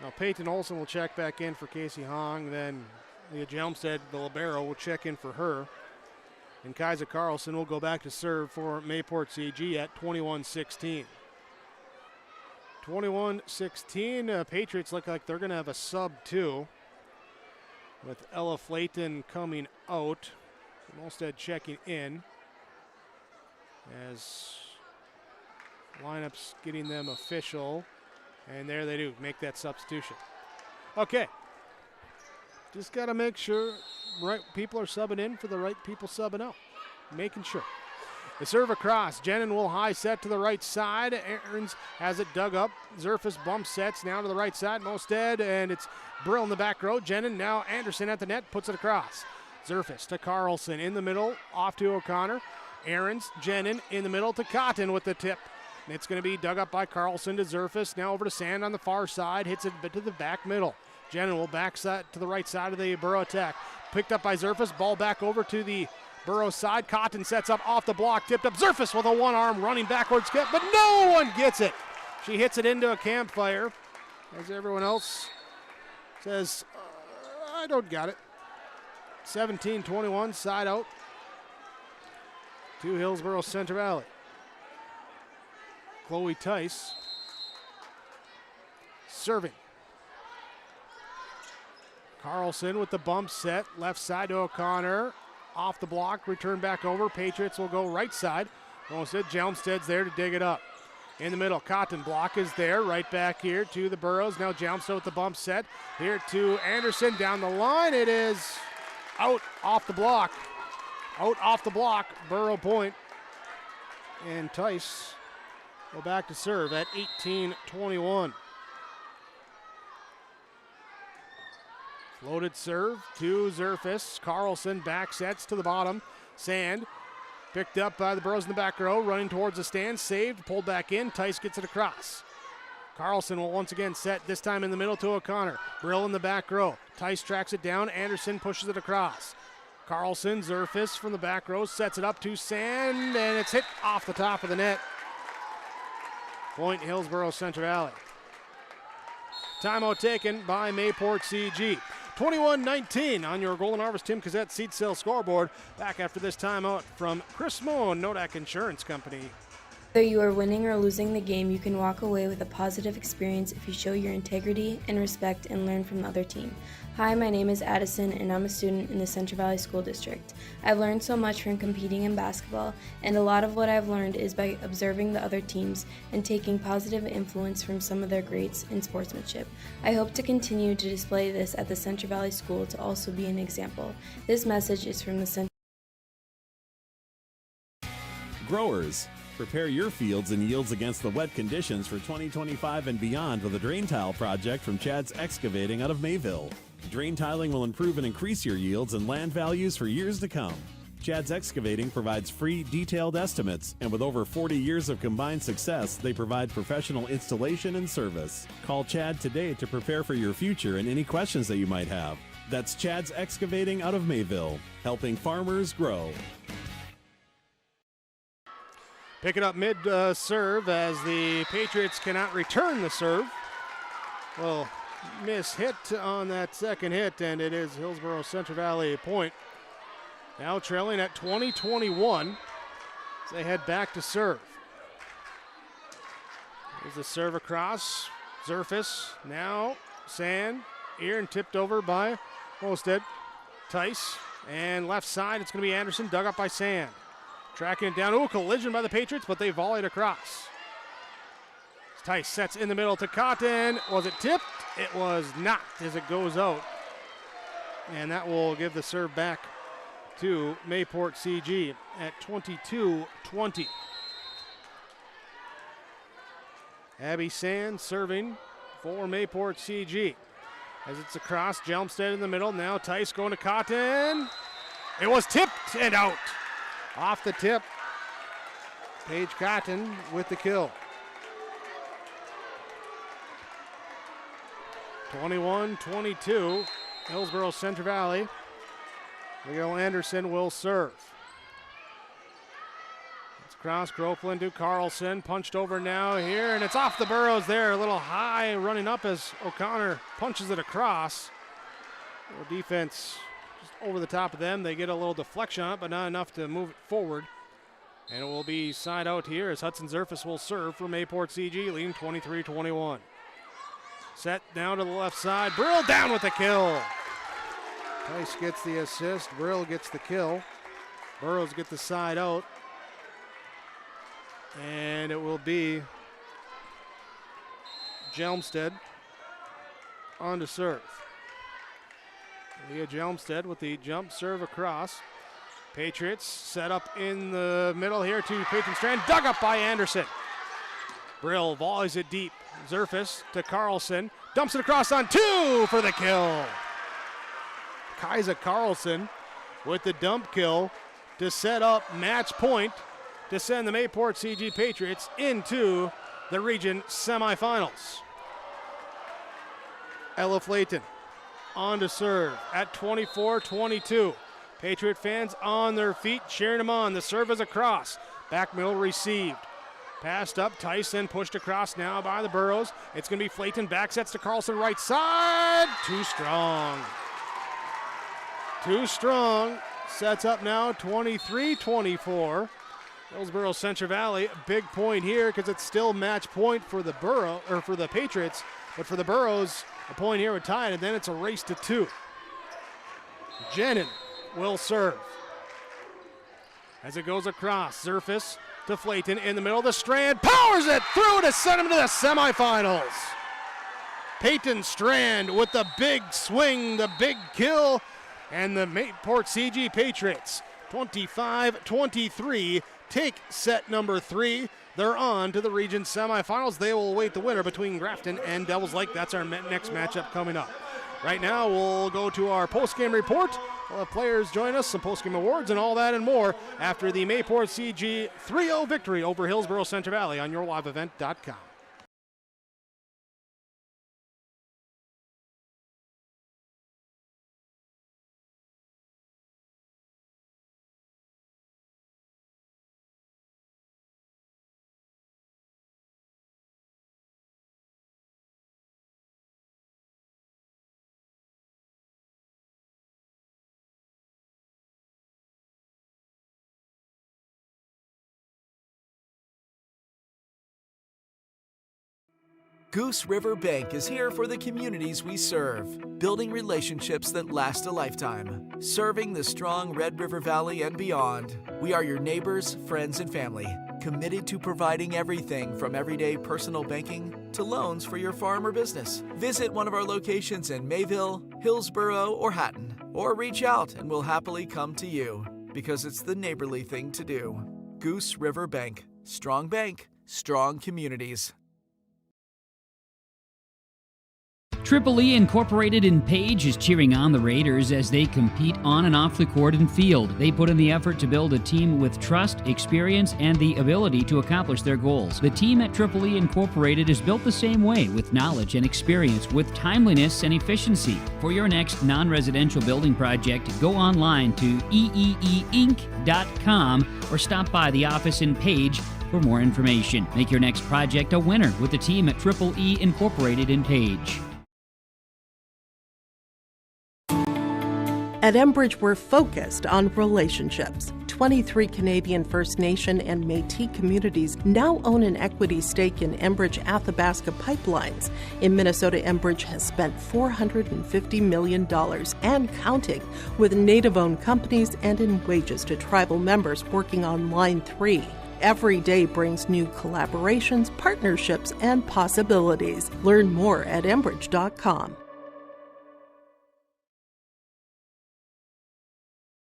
S2: Now Peyton Olsen will check back in for Casey Hong. Then Leah Jelmstead, the libero, will check in for her. And Kaiser Carlson will go back to serve for MayPort-C-G at 21-16. 21-16, Patriots look like they're going to have a sub too, with Ella Flayton coming out. Olmstead checking in as lineups getting them official, and there they do, make that substitution. Okay, just got to make sure right people are subbing in for the right people subbing out, making sure. The serve across, Jenin will high set to the right side. Aarons has it dug up. Zerfus bump sets now to the right side. Mosted, and it's Brill in the back row. Jenin, now Anderson at the net, puts it across. Zerfus to Carlson in the middle, off to O'Connor. Aarons, Jenin in the middle to Cotton with the tip. And it's going to be dug up by Carlson to Zerfus. Now over to Sand on the far side, hits it a bit to the back middle. Jenin will back set to the right side of the Burrow attack. Picked up by Zerfus, ball back over to the Burrows side, Cotton sets up off the block, tipped up. Zerfus with a one-arm running backwards skip, but no one gets it. She hits it into a campfire as everyone else says, I don't got it. 17-21, side out to Hillsboro Central Valley. Chloe Tice serving. Carlson with the bump set, left side to O'Connor. Off the block, return back over. Patriots will go right side. Instead, Jelmsted's there to dig it up. In the middle, Cotton block is there. Right back here to the Burrows. Now Jelmsted with the bump set. Here to Anderson down the line. It is out off the block. Out off the block. Burrow point. And Tice go back to serve at 18-21. Floated serve to Zerfus. Carlson back sets to the bottom. Sand picked up by the Burrows in the back row, running towards the stand, saved, pulled back in. Tice gets it across. Carlson will once again set, this time in the middle to O'Connor. Brill in the back row. Tice tracks it down. Anderson pushes it across. Carlson, Zerfus from the back row, sets it up to Sand, and it's hit off the top of the net. Point Hillsboro Central Valley. Timeout taken by Mayport-C-G. 21-19 on your Golden Harvest Tim Cassette seat sale scoreboard. Back after this timeout from Chris Moe, Nodak Insurance Company.
S18: Whether you are winning or losing the game, you can walk away with a positive experience if you show your integrity and respect and learn from the other team. Hi, my name is Addison, and I'm a student in the Central Valley School District. I've learned so much from competing in basketball, and a lot of what I've learned is by observing the other teams and taking positive influence from some of their greats in sportsmanship. I hope to continue to display this at the Central Valley School to also be an example. This message is from the Central
S19: Growers, prepare your fields and yields against the wet conditions for 2025 and beyond with a drain tile project from Chad's Excavating out of Mayville. Drain tiling will improve and increase your yields and land values for years to come. Chad's Excavating provides free, detailed estimates, and with over 40 years of combined success, they provide professional installation and service. Call Chad today to prepare for your future and any questions that you might have. That's Chad's Excavating out of Mayville, helping farmers grow.
S2: Pick it up mid-serve as the Patriots cannot return the serve. Well, miss hit on that second hit, and it is Hillsboro Central Valley point. Now trailing at 20-21 as they head back to serve. Here's the serve across. Zerfus, now Sand, here and tipped over by Holstead. Tice, and left side, it's going to be Anderson, dug up by Sand. Tracking it down. Ooh, collision by the Patriots, but they volleyed across. Tice sets in the middle to Cotton. Was it tipped? It was not as it goes out. And that will give the serve back to Mayport-C-G at 22-20. Abby Sand serving for Mayport-C-G. As it's across, Jelmstead in the middle. Now Tice going to Cotton. It was tipped and out. Off the tip, Paige Cotton with the kill. 21-22, Hillsboro Central Valley. Leo Anderson will serve. It's across, Gropeland to Carlson, punched over now here, and it's off the Burrows there. A little high running up as O'Connor punches it across. Little defense just over the top of them. They get a little deflection on it, but not enough to move it forward. And it will be side out here as Hudson Zerfus will serve for Mayport-C-G, leading 23-21. Set down to the left side. Brill down with the kill. Tice gets the assist. Brill gets the kill. Burrows get the side out. And it will be Jelmstead on to serve. Leah Jelmstead with the jump serve across. Patriots set up in the middle here to Peyton Strand. Dug up by Anderson. Brill volleys it deep. Zerfus to Carlson. Dumps it across on two for the kill. Kaisa Carlson with the dump kill to set up match point to send the Mayport-C-G Patriots into the region semifinals. Ella Flayton on to serve at 24-22. Patriot fans on their feet, cheering them on. The serve is across. Back middle received. Passed up, Tyson pushed across now by the Burrows. It's going to be Flayton, back sets to Carlson, right side. Too strong. Too strong. Sets up now 23-24. Hillsboro Central Valley, big point here because it's still match point for the for the Patriots, but for the Burrows, a point here would tie it, and then it's a race to 2. Jenin will serve. As it goes across, Zerfus to Flayton in the middle of the Strand, powers it through to send him to the semifinals. Peyton Strand with the big swing, the big kill, and the MayPort-C-G Patriots, 25-23, take set number 3. They're on to the region semifinals. They will await the winner between Grafton and Devils Lake. That's our next matchup coming up. Right now, we'll go to our postgame report. We'll have players join us, some postgame awards, and all that and more after the MayPort-C-G 3-0 victory over Hillsboro Central Valley on YourLiveEvent.com.
S6: Goose River Bank is here for the communities we serve, building relationships that last a lifetime. Serving the strong Red River Valley and beyond, we are your neighbors, friends, and family, committed to providing everything from everyday personal banking to loans for your farm or business. Visit one of our locations in Mayville, Hillsboro, or Hatton, or reach out and we'll happily come to you, because it's the neighborly thing to do. Goose River Bank, strong communities.
S20: Triple E Incorporated in Page is cheering on the Raiders as they compete on and off the court and field. They put in the effort to build a team with trust, experience, and the ability to accomplish their goals. The team at Triple E Incorporated is built the same way, with knowledge and experience, with timeliness and efficiency. For your next non-residential building project, go online to eeeinc.com or stop by the office in Page for more information. Make your next project a winner with the team at Triple E Incorporated in Page.
S21: At Enbridge, we're focused on relationships. 23 Canadian First Nation and Métis communities now own an equity stake in Enbridge Athabasca Pipelines. In Minnesota, Enbridge has spent $450 million and counting, with Native-owned companies and in wages to tribal members working on Line 3. Every day brings new collaborations, partnerships, and possibilities. Learn more at Enbridge.com.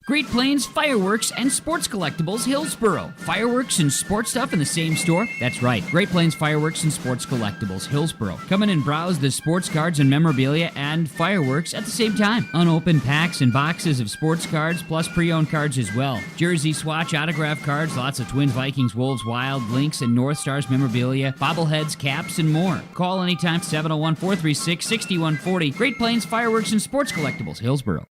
S20: Great Plains Fireworks and Sports Collectibles Hillsboro. Fireworks and sports stuff in the same store? That's right. Great Plains Fireworks and Sports Collectibles Hillsboro. Come in and browse the sports cards and memorabilia and fireworks at the same time. Unopened packs and boxes of sports cards plus pre-owned cards as well. Jersey swatch autograph cards, lots of Twins, Vikings, Wolves, Wild, Lynx, and North Stars memorabilia, bobbleheads, caps, and more. Call anytime 701-436-6140. Great Plains Fireworks and Sports Collectibles Hillsboro.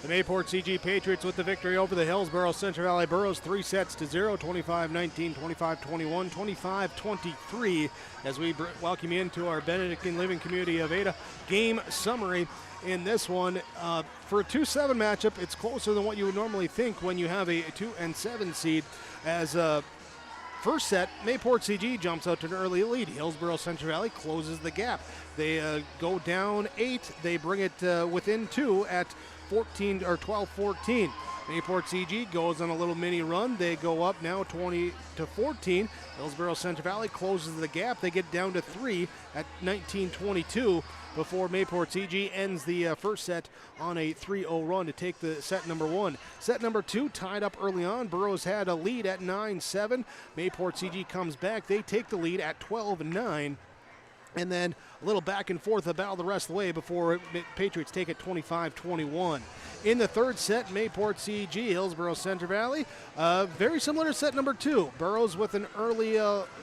S2: The MayPort-C-G Patriots with the victory over the Hillsboro Central Valley Burrows, 3-0, 25-19, 25-21, 25-23, as we welcome you into our Benedictine Living Community of Ada game summary. In this one, for a 2-7 matchup, it's closer than what you would normally think when you have a 2-7 seed. As first set, MayPort-C-G jumps out to an early lead. Hillsboro Central Valley closes the gap. They go down 8. They bring it within 2 at 12-14. MayPort-C-G goes on a little mini run. They go up now 20-14. Hillsboro Central Valley closes the gap. They get down to 3 at 19-22 before MayPort-C-G ends the first set on a 3-0 run to take the set number 1. Set number 2 tied up early on. Burrows had a lead at 9-7. MayPort-C-G comes back. They take the lead at 12-9. And then a little back and forth, a battle the rest of the way before Patriots take it 25-21. In the third set, MayPort-C-G, Hillsboro Central Valley, very similar to set number 2. Burroughs with an early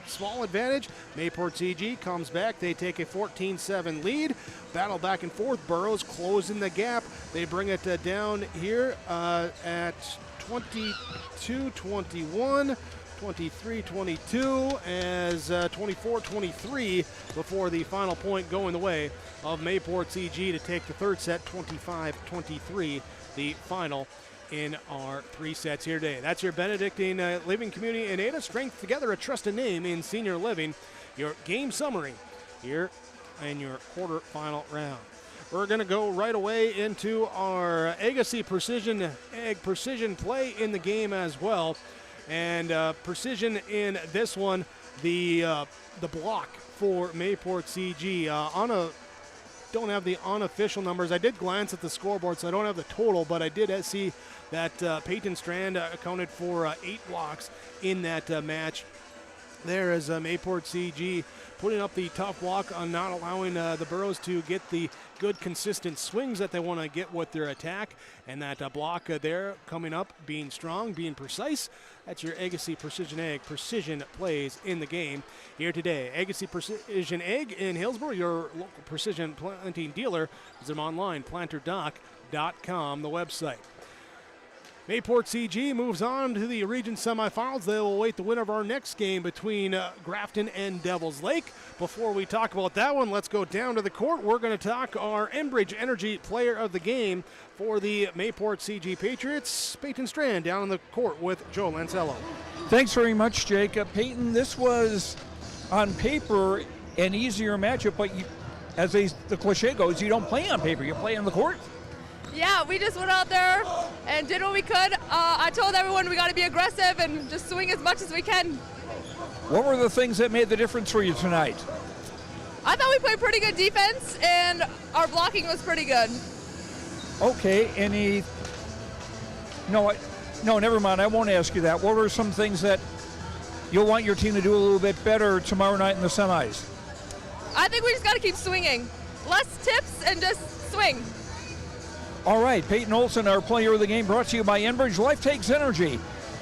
S2: small advantage. MayPort-C-G comes back. They take a 14-7 lead. Battle back and forth. Burroughs closing the gap. They bring it down here at 22-21. 23-22 as 24-23 before the final point going the way of MayPort-C-G to take the third set 25-23, the final in our 3 sets here today. That's your Benedictine Living Community in Ada. Strength together, a trusted name in senior living. Your game summary here in your quarterfinal round. We're going to go right away into our Agassi Precision play in the game as well. And precision in this one, the block for MayPort-C-G. Don't have the unofficial numbers. I did glance at the scoreboard, so I don't have the total, but I did see that Peyton Strand accounted for 8 blocks in that match. There is MayPort-C-G putting up the tough block on not allowing the Burroughs to get the good consistent swings that they want to get with their attack. And that block there coming up, being strong, being precise. That's your Agassi Precision plays in the game here today. Agassi Precision Egg in Hillsboro, your local precision planting dealer. Visit them online, planterdoc.com, the website. MayPort-C-G moves on to the region semifinals. They will await the winner of our next game between Grafton and Devils Lake. Before we talk about that one, let's go down to the court. We're going to talk our Enbridge Energy player of the game for the MayPort-C-G Patriots, Peyton Strand, down on the court with Joe Lancello.
S3: Thanks very much, Jacob. Peyton, this was on paper an easier matchup, but as the cliche goes, you don't play on paper, you play on the court.
S8: Yeah, we just went out there and did what we could. I told everyone we got to be aggressive and just swing as much as we can.
S3: What were the things that made the difference for you tonight?
S8: I thought we played pretty good defense and our blocking was pretty good.
S3: Okay, No, never mind. I won't ask you that. What are some things that you'll want your team to do a little bit better tomorrow night in the semis?
S8: I think we just got to keep swinging. Less tips and just swing.
S3: All right, Peyton Olson, our player of the game, brought to you by Enbridge Life Takes Energy.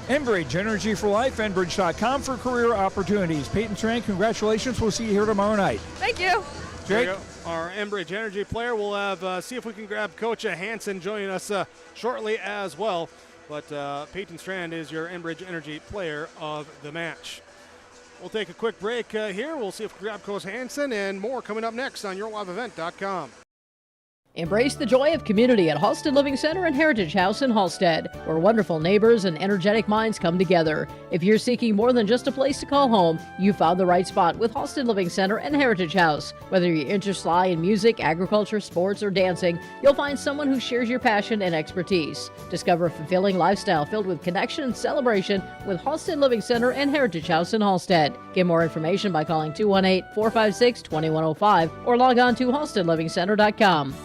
S3: Enbridge, energy for life, enbridge.com for career opportunities. Peyton Strand, congratulations. We'll see you here tomorrow night.
S8: Thank you.
S3: Jake?
S2: Our Enbridge Energy player will have see if we can grab Coach Hansen joining us shortly as well. But Peyton Strand is your Enbridge Energy player of the match. We'll take a quick break here. We'll see if we can grab Coach Hansen and more coming up next on YourLiveEvent.com.
S10: Embrace the joy of community at Halstead Living Center and Heritage House in Halstead, where wonderful neighbors and energetic minds come together. If you're seeking more than just a place to call home, you found the right spot with Halstead Living Center and Heritage House. Whether your interests lie in music, agriculture, sports, or dancing, you'll find someone who shares your passion and expertise. Discover a fulfilling lifestyle filled with connection and celebration with Halstead Living Center and Heritage House in Halstead. Get more information by calling 218-456-2105 or log on to halsteadlivingcenter.com.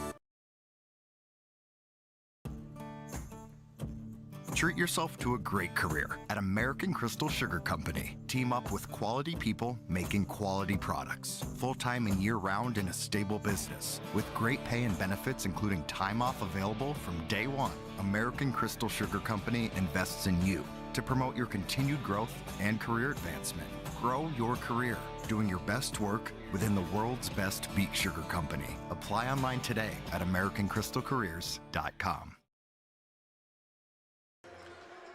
S1: Treat yourself to a great career at American Crystal Sugar Company. Team up with quality people making quality products. Full-time and year-round in a stable business. With great pay and benefits including time off available from day one. American Crystal Sugar Company invests in you to promote your continued growth and career advancement. Grow your career doing your best work within the world's best beet sugar company. Apply online today at AmericanCrystalCareers.com.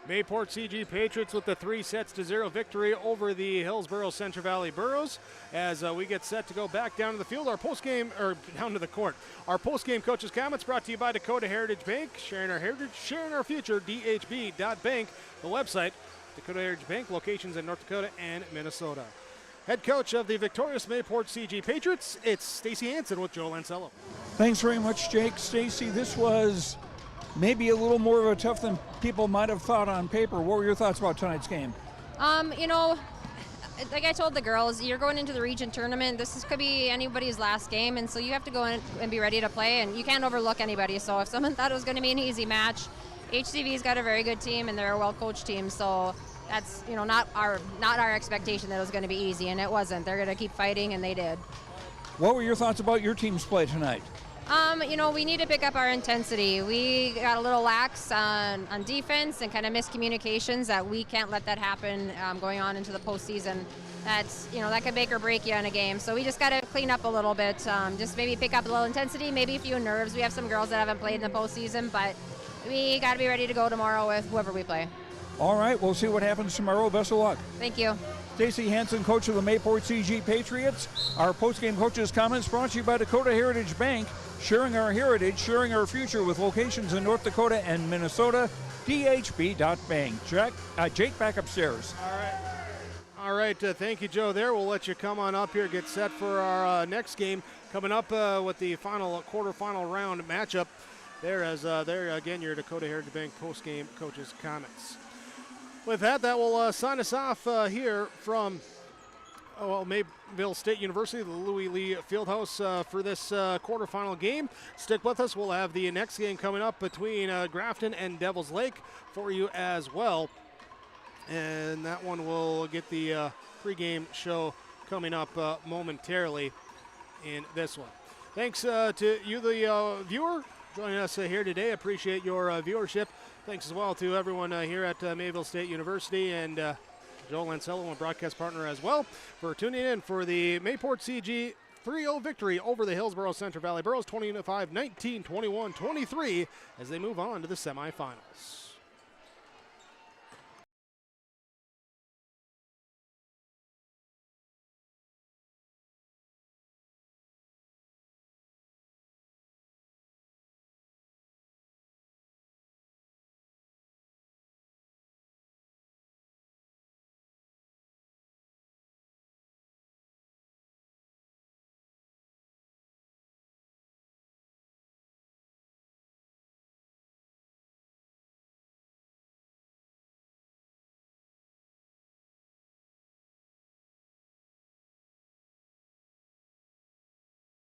S2: MayPort-C-G Patriots with the 3-0 victory over the Hillsboro Central Valley Burros. As we get set to go back down to the field, our postgame, or down to the court. Our postgame coaches' comments brought to you by Dakota Heritage Bank. Sharing our heritage, sharing our future, dhb.bank. The website, Dakota Heritage Bank, locations in North Dakota and Minnesota. Head coach of the victorious MayPort-C-G Patriots, it's Stacy Hansen with Joe Lancello.
S3: Thanks very much, Jake. Stacy, this was maybe a little more of a tough than people might have thought on paper. What were your thoughts about tonight's game?
S9: Like I told the girls, you're going into the region tournament. This could be anybody's last game, and so you have to go in and be ready to play, and you can't overlook anybody. So if someone thought it was going to be an easy match, HCV's got a very good team, and they're a well-coached team. So that's not our expectation that it was going to be easy, and it wasn't. They're going to keep fighting, and they did.
S3: What were your thoughts about your team's play tonight?
S9: We need to pick up our intensity. We got a little lax on defense and kind of miscommunications that we can't let that happen going on into the postseason. That's, that could make or break you in a game. So we just got to clean up a little bit, just maybe pick up a little intensity, maybe a few nerves. We have some girls that haven't played in the postseason, but we got to be ready to go tomorrow with whoever we play.
S3: All right, we'll see what happens tomorrow. Best of luck.
S9: Thank you.
S3: Stacey Hansen, coach of the MayPort-C-G Patriots. Our postgame coaches' comments brought to you by Dakota Heritage Bank, sharing our heritage, sharing our future with locations in North Dakota and Minnesota. DHB.bank. Jake, back upstairs.
S2: All right, thank you, Joe. There, we'll let you come on up here, get set for our next game coming up with the final quarterfinal round matchup. There again, your Dakota Heritage Bank postgame coaches' comments. With that, will sign us off here from Mayville State University, the Louis Lee Fieldhouse for this quarterfinal game. Stick with us. We'll have the next game coming up between Grafton and Devils Lake for you as well. And that one will get the pregame show coming up momentarily in this one. Thanks to you, the viewer, joining us here today. Appreciate your viewership. Thanks as well to everyone here at Mayville State University and Joe Lancello, my broadcast partner as well, for tuning in for the MayPort-C-G 3-0 victory over the Hillsboro Central Valley Burros, 20-5, 19, 21, 23, as they move on to the semifinals.